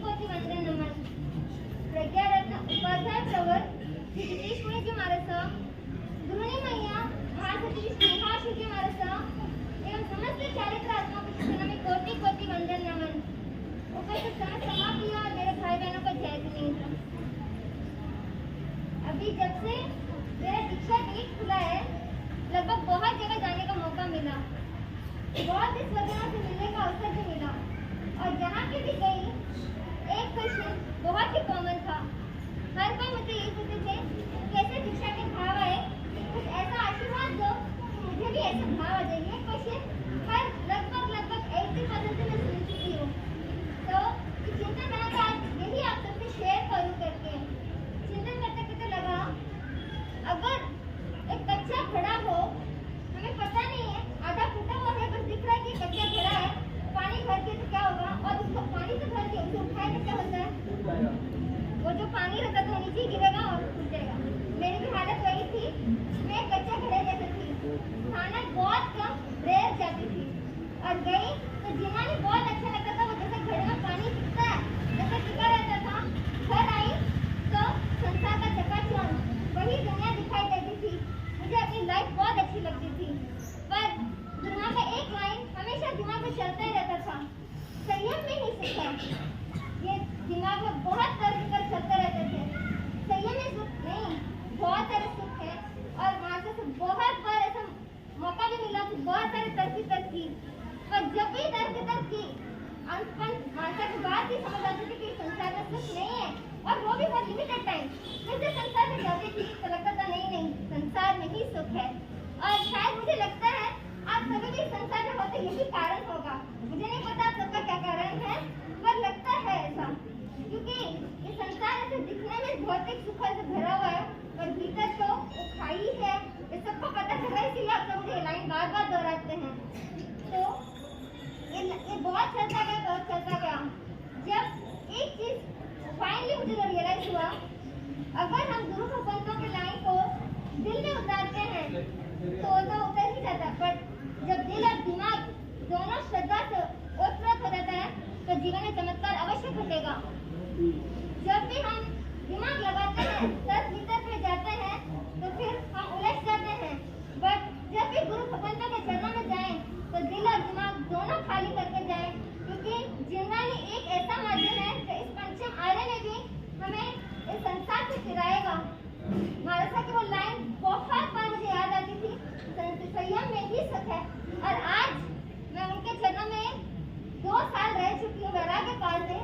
कोटि वंदन नमन। प्रज्ञा रत्न उपाध्याय प्रवर श्री जितेश मुनि जी महाराज, गृहिणी मैया महासती स्नेहा श्री जी महाराज एवं समस्त चारित्र आत्मा के चरणों में कोटि कोटि वंदन नमन। उपस्थित समस्त समाप्ति और मेरे भाई बहनों को जय जिनेन्द्र। अभी जब से मेरा दीक्षा टेट खुला है, लगभग बहुत जगह जाने का मौका मिला, बहुत इस वजह से मिलने का अवसर भी मिला और जहाँ पे भी गई एक क्वेश्चन बहुत ही कॉमन था। हर कोई मुझे ये पूछते थे कैसे दीक्षा के भाव आए, कुछ ऐसा आशीर्वाद दो कि मुझे भी ऐसे भाव आ जाए। ये क्वेश्चन हर लगभग 80% से मैं सुन चुकी हूँ। तो चिंतन करना था आज यही आप सबसे शेयर करूँ करके। चिंतन करते करते लगा अगर एक कच्चा घड़ा हो, हमें पता नहीं है, आधा फूटा हुआ है, बस दिख रहा है कि कच्चा घड़ा है, पानी भर के तो क्या होगा, और उसको पानी से भर के उसे उठाए तो क्या होता है? वो जो पानी रहता है तो नीचे गिरेगा और टूट जाएगा। मेरी भी हालत वही थी। मैं कच्चा घड़े जैसे थी, खाना बहुत कम, रेर जाती थी और गई तो जीना भी बहुत अच्छा लगता था। वो जैसे घड़े में पानी टिकता है जैसे टिका रहता था। घर आई तो संसार का चकाचौंध, वही दुनिया दिखाई देती थी। मुझे अपनी लाइफ बहुत अच्छी लगती थी, पर दुनिया का एक लाइन हमेशा दिमाग में चलता ही रहता था, संयम में ही सुख है। ये दिमाग में बहुत तर्क कर चलते रहते थे, संयम में सुख नहीं, बहुत सारे सुख है। और माता से बहुत बार ऐसा मौका भी मिला कि बहुत सारे तर्क की, पर जब भी तर्क की माता की बात भी समझ आती थी कि संसार में सुख नहीं है, और वो भी बहुत लिमिटेड टाइम। जैसे संसार में जाती थी तो लगता था नहीं संसार में ही सुख है। और शायद मुझे लगता है आप सभी भी संसार में होते यही कारण होगा। मुझे नहीं पता आप सबका क्या कारण है, पर लगता है ऐसा, क्योंकि ये संसार ऐसे दिखने में भौतिक सुख से भरा हुआ है, पर भीतर तो वो खाई है। ये सबको पता चल रहा है, इसलिए आप सब मुझे ये लाइन बार बार दोहराते हैं। तो ये बहुत चलता गया। जब एक चीज फाइनली मुझे रियलाइज हुआ, अगर हम गुरु भगवंतों के लाइन को दिल में उतारते हैं तो उतर ही जाता है, पर जब दिल और दिमाग दोनों श्रद्धा से ओतप्रोत हो जाता है तो जीवन में चमत्कार अवश्य घटेगा। जब भी हम दिमाग लगाते हैं, तर्क वितर्क में जाते हैं तो फिर हम उलझ जाते हैं, बट जब भी गुरु भगवंतों के और आज मैं उनके चरणों में 2 साल रह चुकी हूँ वैराग्य काल में,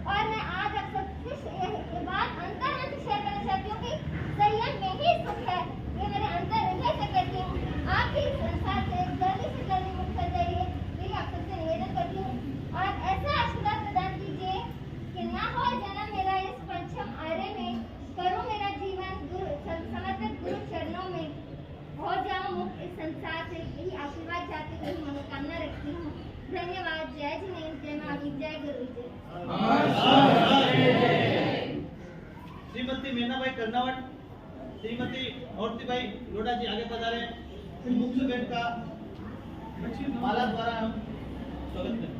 और मैं आज आप सबसे ये बात अंतर में शेयर करना चाहती हूँ कि संयम में ही सुख है। ये मेरे अंतर हृदय से कहती हूँ। आप भी संसार से जल्दी मुक्त हो जाइए, यही आप सबसे निवेदन करती हूँ। और ऐसा आशीर्वाद प्रदान कीजिए कि ना हो जन्म मेरा इस पंचम आर्य में, करूँ मेरा जीवन समर्पित गुरु चरणों में, हो जाऊं मुक्त इस संसार से, यही आशीर्वाद चाहती हुई मनोकामना रखती हूँ। धन्यवाद। जय जिनेन्द्र, जय महावीर, जय गुरु जय। श्रीमती मीनाबाई कर्नावट, श्रीमती औरतीबाई लोढ़ा जी आगे पधारे। मुख्य बेट का माला द्वारा हम स्वागत करें।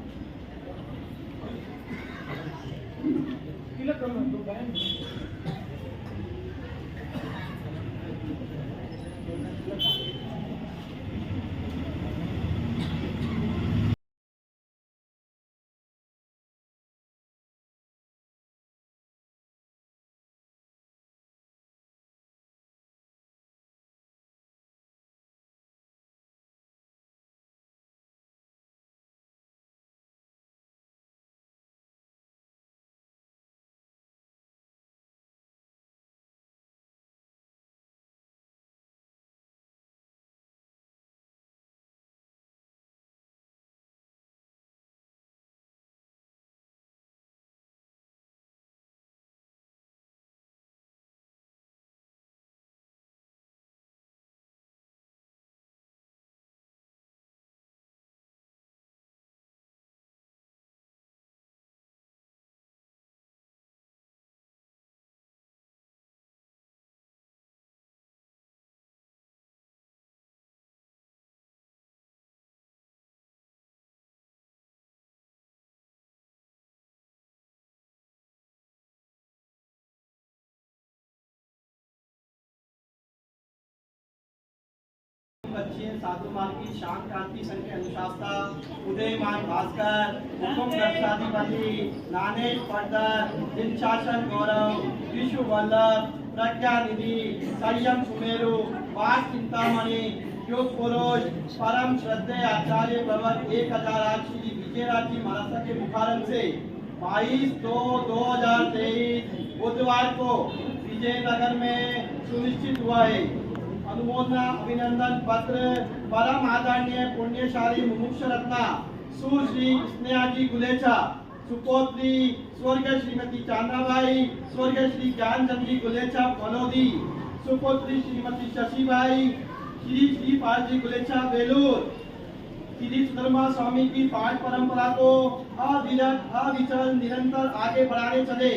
बच्चे साधु मार्ग की शांत क्रांति संघ के अनुशासता उदयमान भास्कर, हुकुम दक्षाधिपति नानेश पटदर, शासन गौरव, विश्व वल्लभ, प्रज्ञा निधि, संयम सुमेरु, वाक चिंतामणि, योग पुरुष, परम श्रद्धेय आचार्य प्रवर 1008 श्री विजयराज जी महाराज के मुखारम से 22/2/2023 बुधवार को विजयनगर में सुनिश्चित हुआ है। अनुमोदना अभिनंदन पत्र परम आदरणीय पुण्यशाली मुमुक्ष रत्ना सुश्री स्नेहा जी गुलेचा, सुपोत्री स्वर्गीय श्रीमती चांदाबाई, स्वर्गीय श्री ज्ञानचंद जी गुलेचा फलोदी, सुपोत्री श्रीमती शशिबाई, श्री श्री पाल जी गुलेचा बेलूर, श्री सुधर्मा स्वामी की पाठ परंपरा को अविचल निरंतर आगे बढ़ाने चले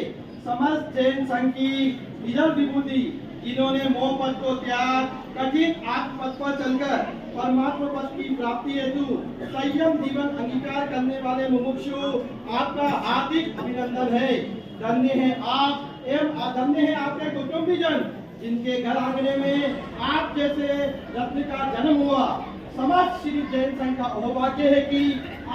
समस्त जैन संघ की विजल विभूति, जिन्होंने मोह पद को त्याग कठिन आत्म पद पर चलकर परमात्मा पद की प्राप्ति हेतु संयम जीवन अंगीकार करने वाले मुमुक्षु, आपका हार्दिक अभिनंदन है। धन्य है आप एवं धन्य है आपके कुटुंबीजन, जिनके घर आंगने में आप जैसे रत्न का जन्म हुआ। समस्त श्री जैन संघ का सौभाग्य है कि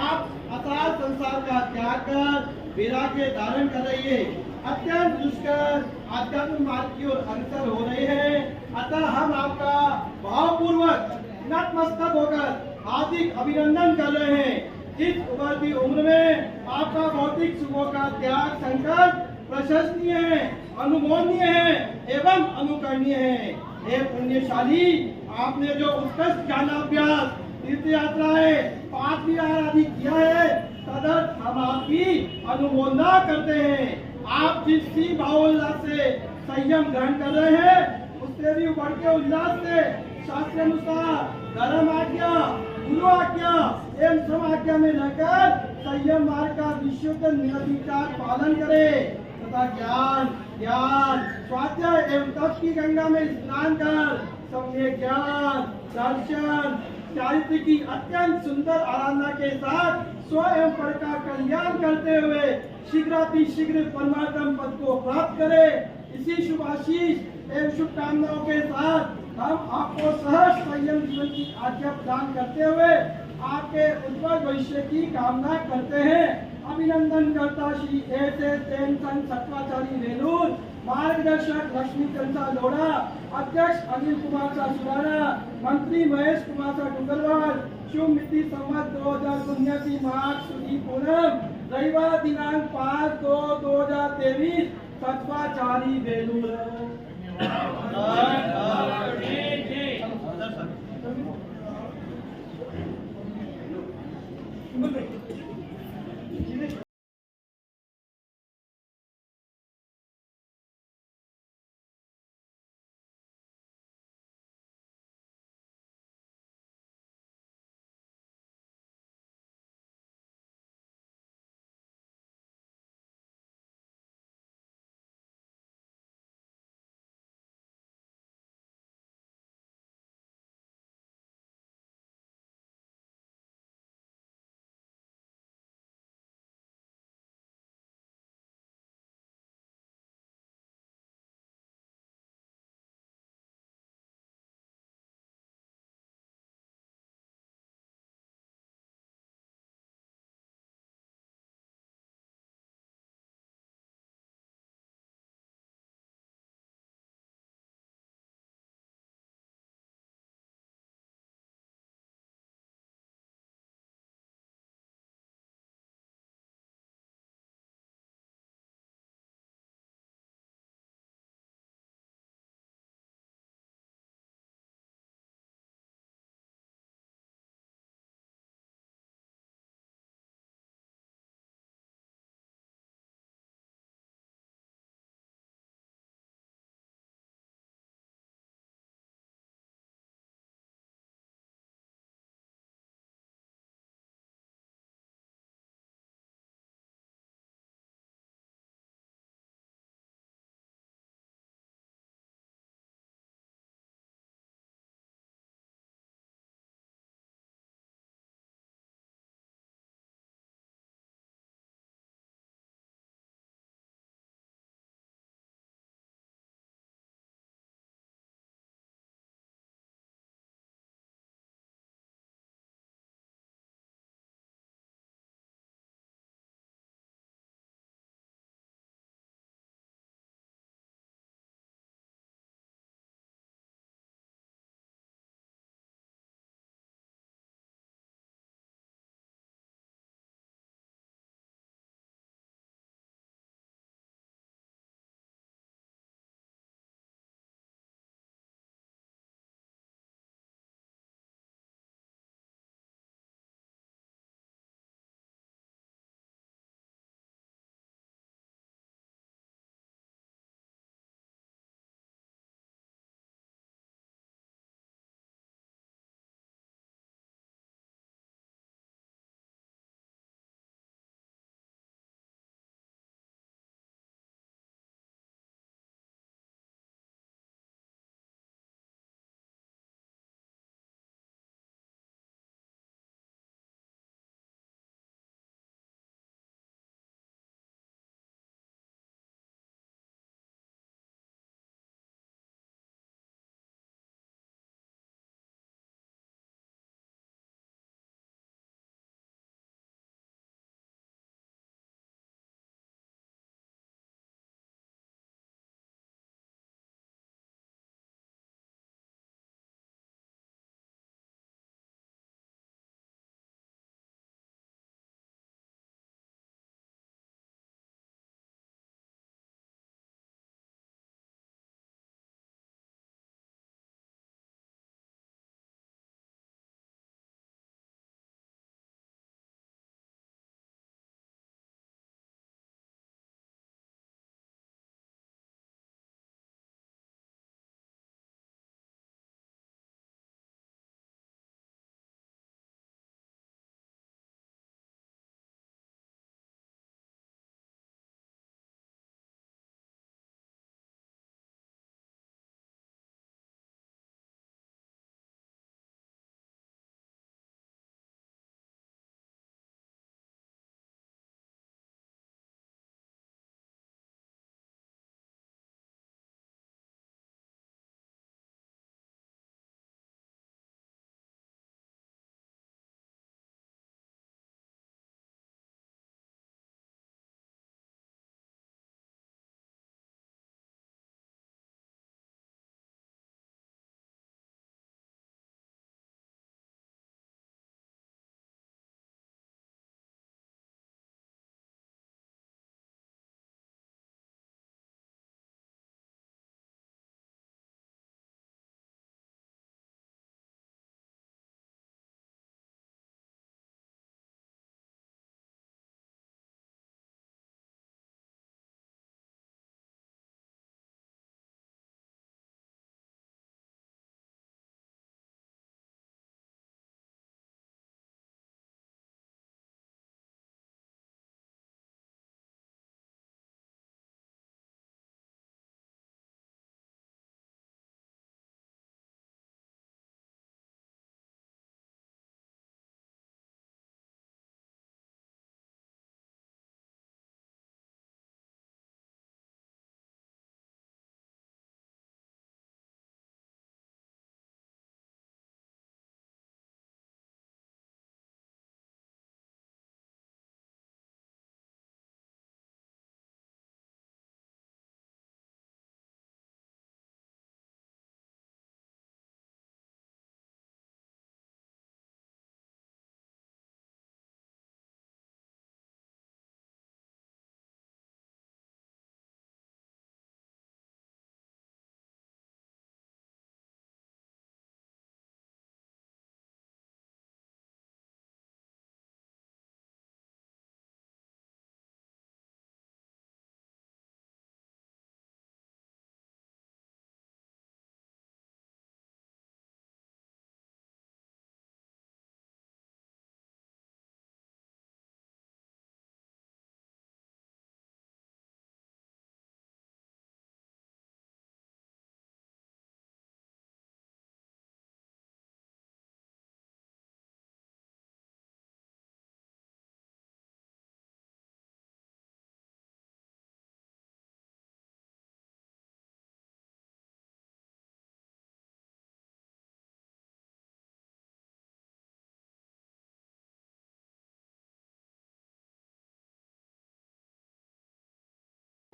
आप अथाह संसार का त्याग कर वैराग्य धारण कर रही है, अत्यंत दुष्कर आध्यात्मिक मार्ग की ओर अग्रसर हो रहे हैं। अतः हम आपका भावपूर्वक नतमस्तक होकर हार्दिक अभिनंदन कर रहे हैं। जिस उभरती उम्र में आपका भौतिक सुखों का त्याग संकल्प प्रशंसनीय है, अनुमोदनीय है एवं अनुकरणीय है। हे पुण्यशाली, आपने जो उत्कृष्ट ज्ञानाभ्यास तीर्थ यात्राएं 5 विहार आदि किया है, तदर्थ हम आपकी अनुमोदना करते हैं। आप जिस सी भावोल्लास से संयम ग्रहण कर रहे हैं, उससे भी बढ़ के उल्लास से शास्त्र अनुसार धर्म आज्ञा, गुरु आज्ञा एवं सम आज्ञा में रहकर संयम मार्ग का विशुद्ध निर्विचार पालन करें तथा ज्ञान स्वाध्याय एवं तप की गंगा में स्नान कर सम्यक ज्ञान, दर्शन, चारित्र की अत्यंत सुंदर आराधना के साथ स्वयं पर का कल्याण करते हुए शीघ्रातिशीघ्र परमात्म पद को प्राप्त करें। इसी शुभ आशीष एवं शुभकामनाओं के साथ हम आपको सहर्ष संयम जीवन की आज्ञा प्रदान करते हुए आपके उज्जवल भविष्य की कामना करते हैं। अभिनंदन करता श्री एस एस जैन संघ सत्वाचारी वेलूर, मार्गदर्शक लक्ष्मी चंद्र लोढ़ा, अध्यक्ष अनिल कुमार सा सुराना, मंत्री महेश कुमार सा डूंगरवाल, शुभ मिति संवत 2079 माघ सुदी पूनम, रविवार दिनांक 5/2/2023, सत्वाचारी बेलूर।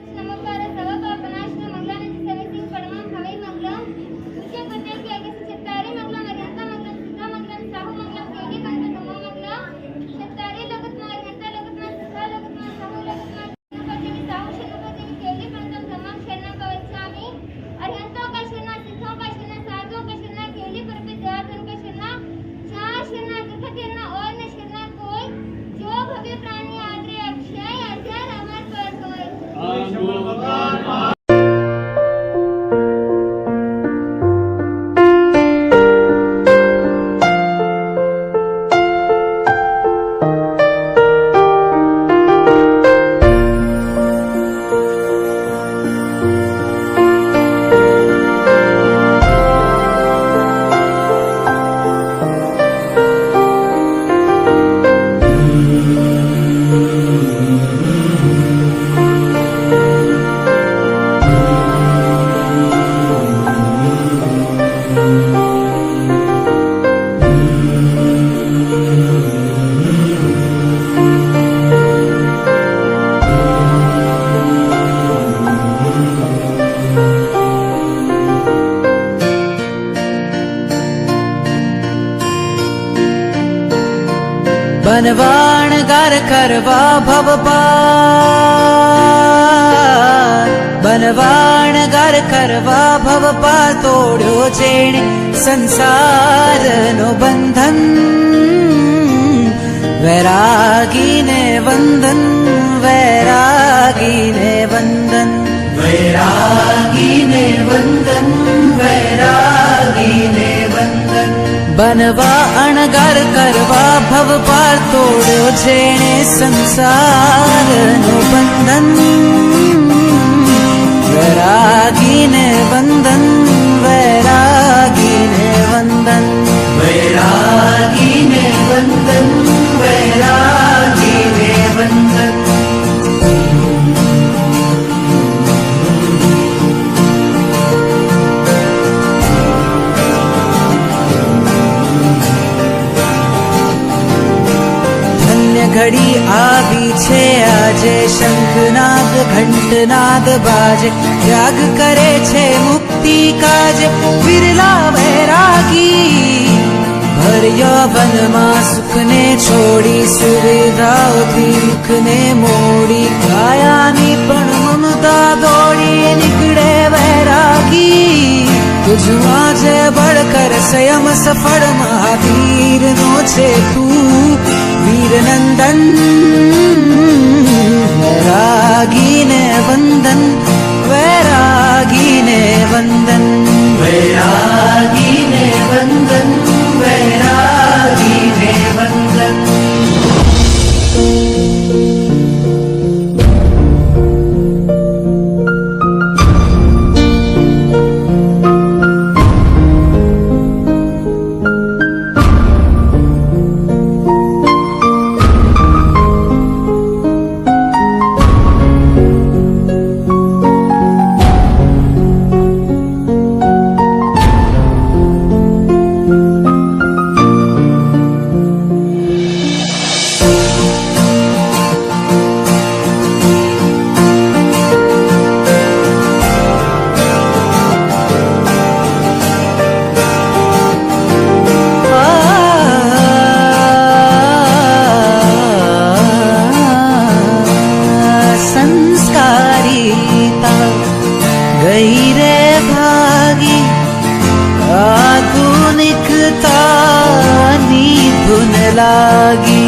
नमस्कार सर्वपापनाशनं मंगलानि सर्वसिंह परमं भवै मंगलम् मुझे पते की आगे से चित्तारे मंगलम अरिहंता मंगलम सिद्धा मंगलम साहु मंगलम केगे कंठ नमो मंगलम चित्तारे लगतमा अरिहंता लगतमा सिद्धा लगतमा साहु लगतमा पते की साहु शरणपते की केगे पंतम धम्मं शरणं कवचामि अरिहंतों का शरणा सिद्धों का शरणा साधुओं का शरणा केगे परपे दयाधन का शरणा चाह शरणा दुख शरणा और न शरणा कोई जो भव्य प्राणी आदरे अक्षय अजर अमर पर होय बनवाण गार करवा भव पार बनवाण गार करवा भव पार तोड्यो जेणे संसार नो बंधन वैरागी ने वंदन वैरागी ने वंदन वैरागी ने वंदन वैरागी ने वंदन बनवा अणगार करवा भव पार तोड्यो जेणे संसार नो बंधन वैरागी ने वंदन वैरागी ने वंदन वैरागी ने वंदन वैरागी ने वंदन घड़ी आवी छे आजे शंखनाद घंटनाद बाजे त्याग करे छे मुक्ति काज विरला वैरागी भर यौवन मां सुख ने छोड़ी सुविधाओथी मुख ने मोड़ी कायानी पण ममता दौड़ी निकळे वैरागी तुझमा जे बढ़कर स्वयं सफल महावीर नो छे तू वीर नंदन वैरागी ने वंदन वैरागी ने वंदन वैरागी ने वंदन वैरागी ने वंदन लागी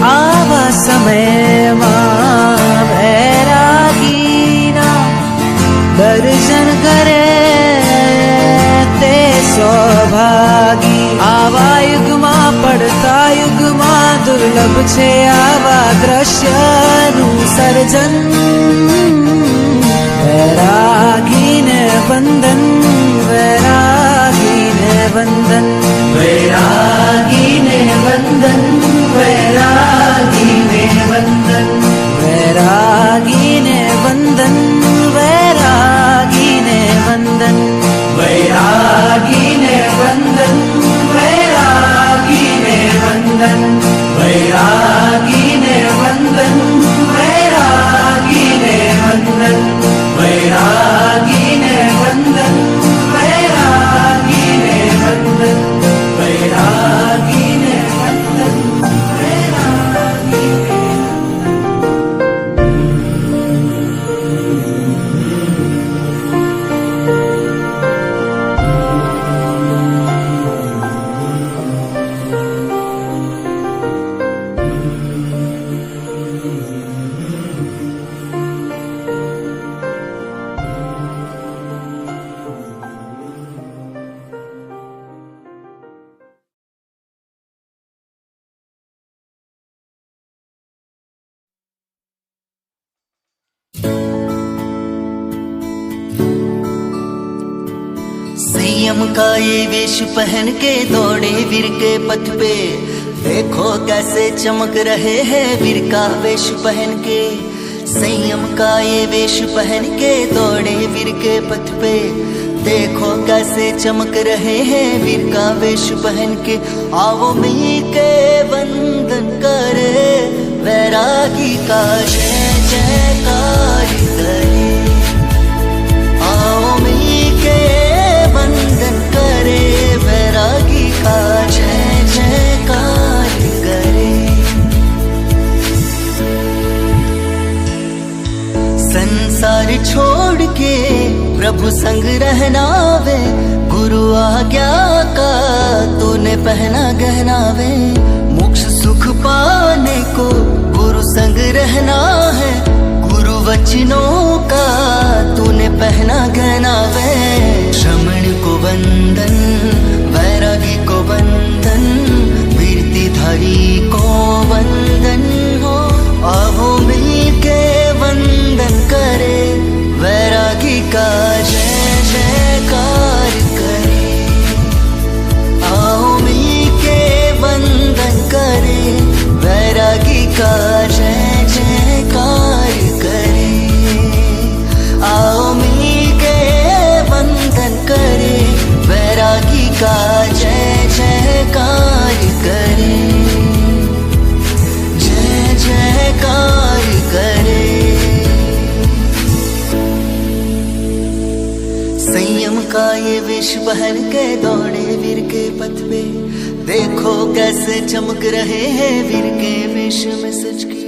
आवा समय वैरागी ना दर्शन करे ते सौभागी आवा युग में पड़ता युग में दुर्लभ छे आवा दृश्य नु सर्जन वैरागी ने वंदन वैरागी ने वंदन वैरागी ने वंदन वैरागी ने वंदन वैरागी ने वंदन वैरागी ने वंदन वैरागी ने वंदन वैरागी ने वंदन वैरागी ने वंदन वैरागी ने वंदन संयम का ये वेश पहन के दौड़े वीर के पथ पे, देखो कैसे चमक रहे हैं वीर का वेश पहन के। संयम का ये वेश पहन के दौड़े वीर के पथ पे, देखो कैसे चमक रहे हैं वीर का वेश पहन के। आओ मिल के वंदन करे, वैरागी का जय जयकार करे। आओ मिल के वंदन करे, वैरागी का जय जयकार करे। संसार छोड़ के प्रभु संग रहना वे, गुरु आज्ञा का तूने पहना गहना वे। मोक्ष सुख पाने को गुरु संग रहना है, गुरु वचनों का तूने पहना गहना वे। श्रमण को वंदन, वैरागी को वंदन, कीर्तिधारी को वंदन हो। आओ मिल के वंदन करे, वैरागी का जय जयकार करे। आओ मिल के वंदन करे, वैरागी का जय जयकार करे। आओ मिल के वंदन करे, वैरागी का जय जयकार करे। जय जयकार करे। संयम का ये वेश पहन के दौड़े वीर के पथ पे, देखो कैसे चमक रहे हैं वीर के वेश में सच की।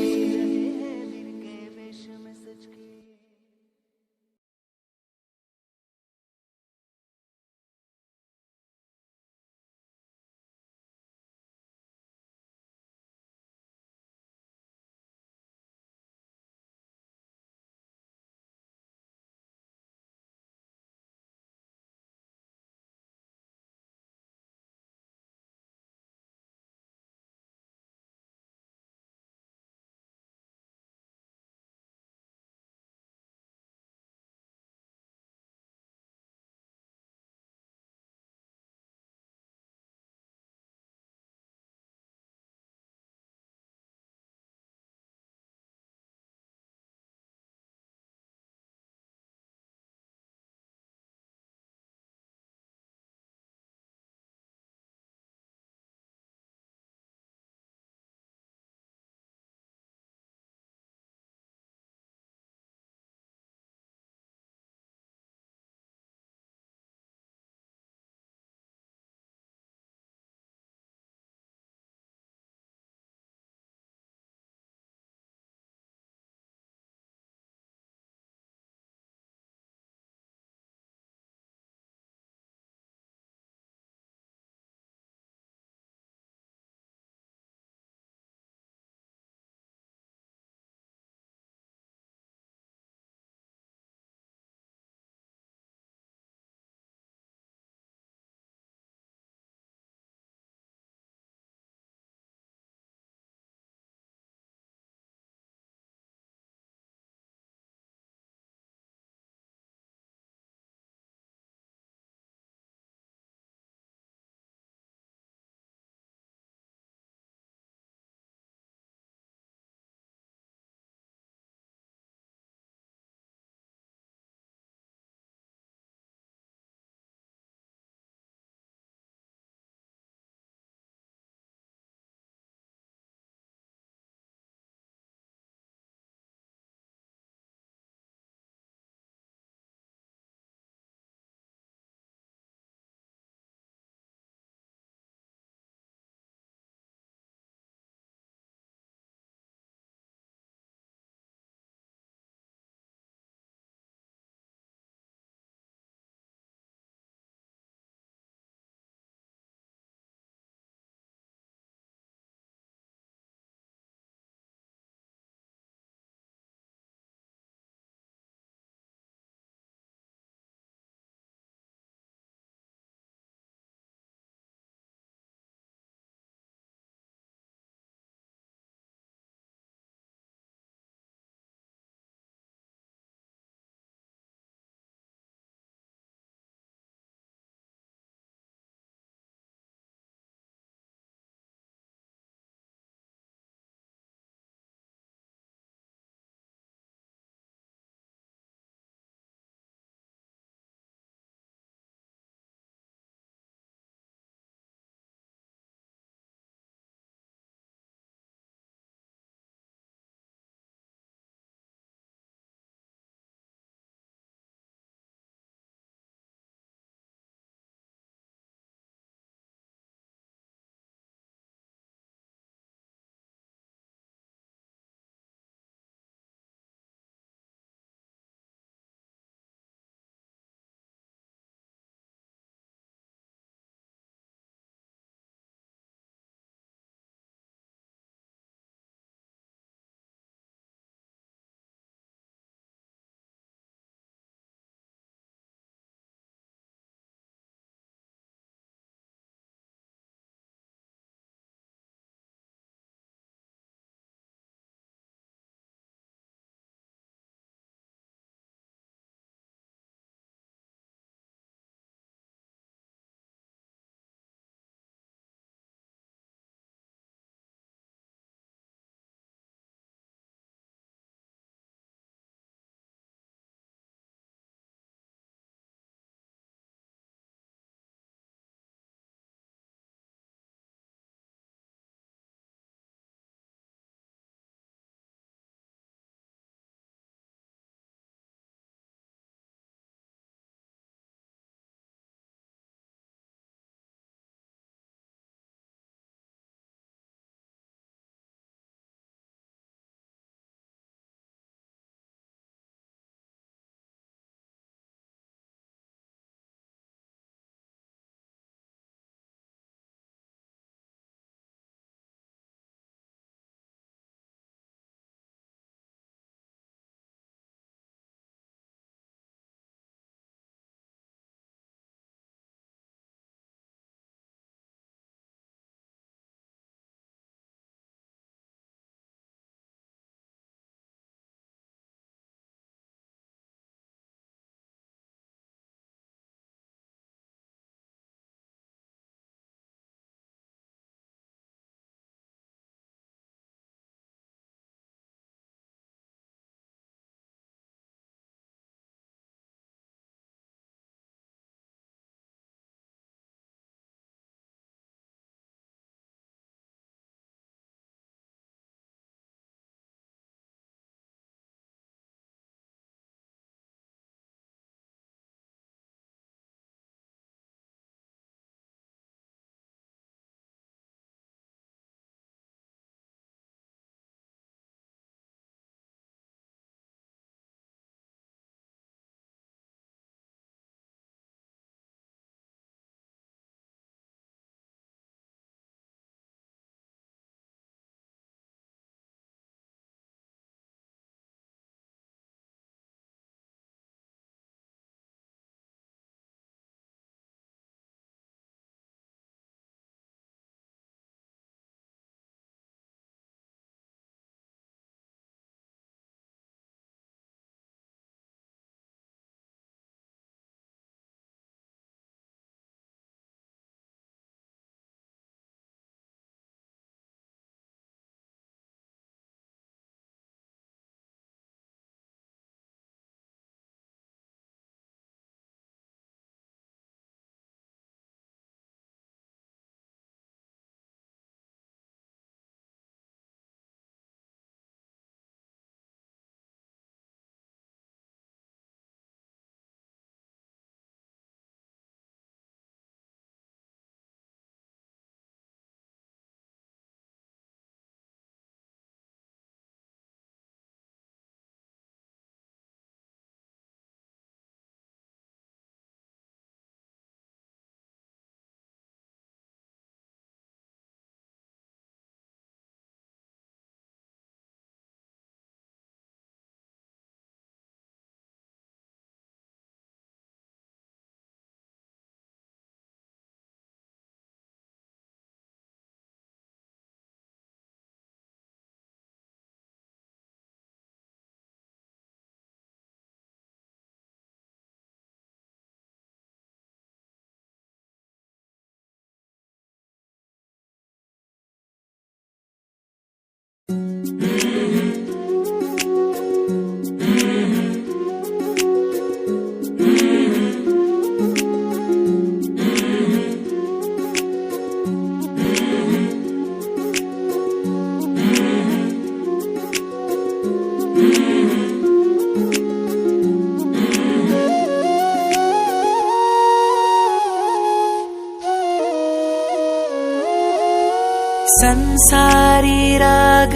संसारी राग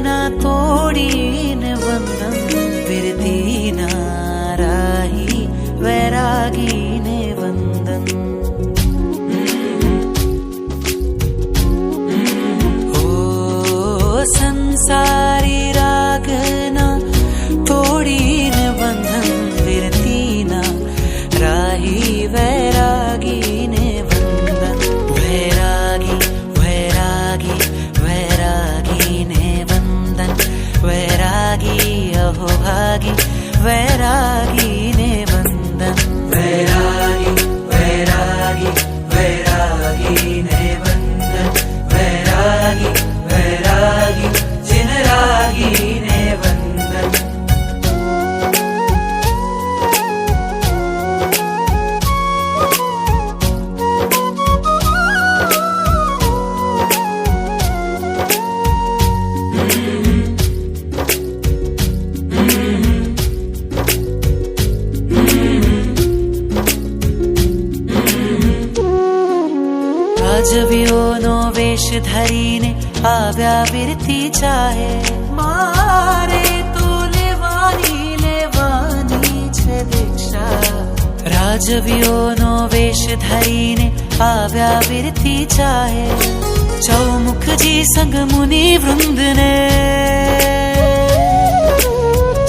ना तोडीन बंधन विरतीना राही वैरागीने वंदन ओ संसारी राग ना तोडीन बंधन विरतीना राही वैरागीने वंदन वैरागी वैरागी वैरागीने वंदन वैरागी अहो भागी वैरागीने वंदन वैरागी वैरागी वैरागीने वंदन वैरागी वैरागी जिन रागीने वंदन રાજવીઓનો વેશ ધરીને આવ્યા વિરતી ચાહે મારે તો લેવાની છે દીક્ષા રાજવીઓનો વેશ ધરીને આવ્યા વિરતી ચાહે ચૌમુખજી સંગ મુનિ વૃંદને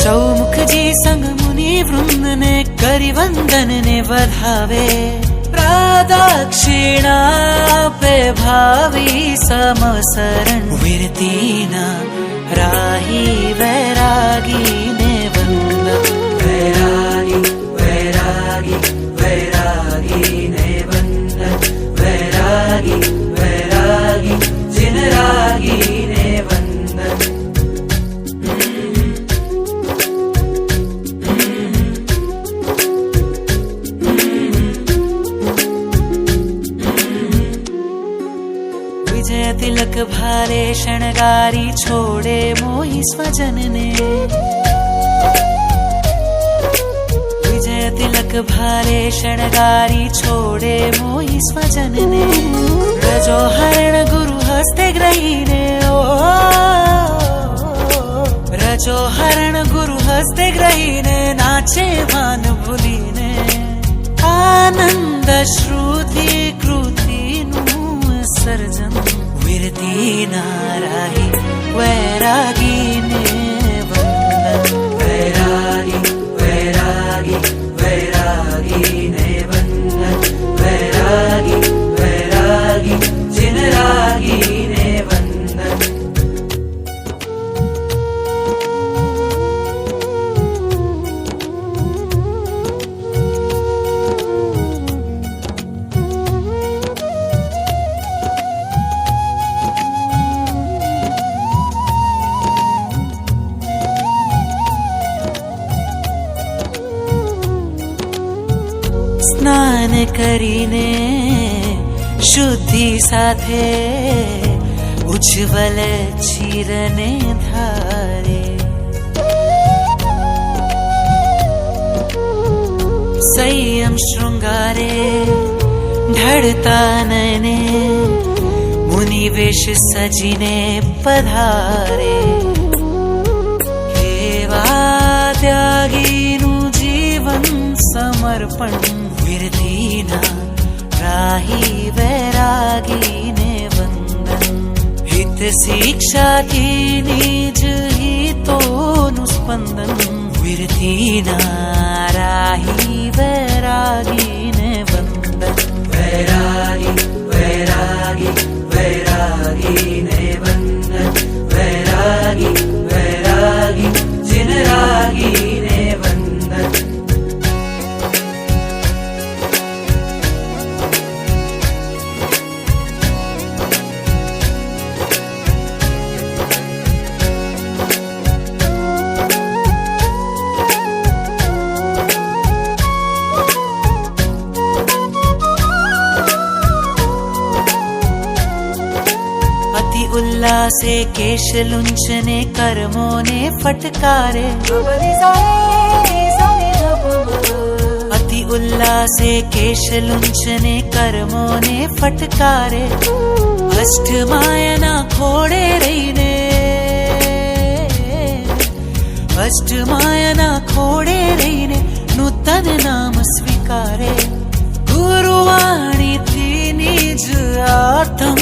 ચૌમુખજી સંગ મુનિ વૃંદને કરી વંદનને વધાવે प्रदक्षिणा पे भावी समसरण विरतीना राही वैरागी ने वंदन वैरागी वैरागी वैरागी ने वंदन वैरागी वैरागी जिन रागी ने वंदन विजय तिलक भाले शणगारी छोड़े मोहि स्वजन ने विजय तिलक भाले शणगारी छोड़े मोहि स्वजन ने रजो हरण गुरु हस्ते ग्रहीने ओ रजो हरण गुरु हस्ते ग्रहीने नाचे भान भूलीने आनंद श्रुति कृति सर्जन विरतीना राही वैरागी ने वंदन वैरागी वैरागी वैरागी ने वंदन वैरागी वैरागी जिन रागी ने वंदन સ્નાન કરીને શુદ્ધિ સાથે ઉજ્જવલ ચિરને ધારે સંયમ શૃંગારે ઢળતા નયને મુનિ વેશ સજીને પધારે કેવા ત્યાગીનું જીવન समर्पण विरतीना राही वैरागी ने वंदन हित शिक्षा की निज हितोनु स्पंदन विरतीना राही वैरागी ने वंदन वैरागी वैरागी वैरागी ने वंदन वैरागी वैरागी जिन रागी ने वंदन उल्लासे केश लुंचने कर्मों ने फटकारे अति ઉલ્લાસે કેશ લુંચને કર્મોને ફટકારે અષ્ટમાયના ખોડે રહીને અષ્ટમાયના ખોડે રહીને નૂતન નામ સ્વીકારે ગુરુવાણીથી નિજ આત્મ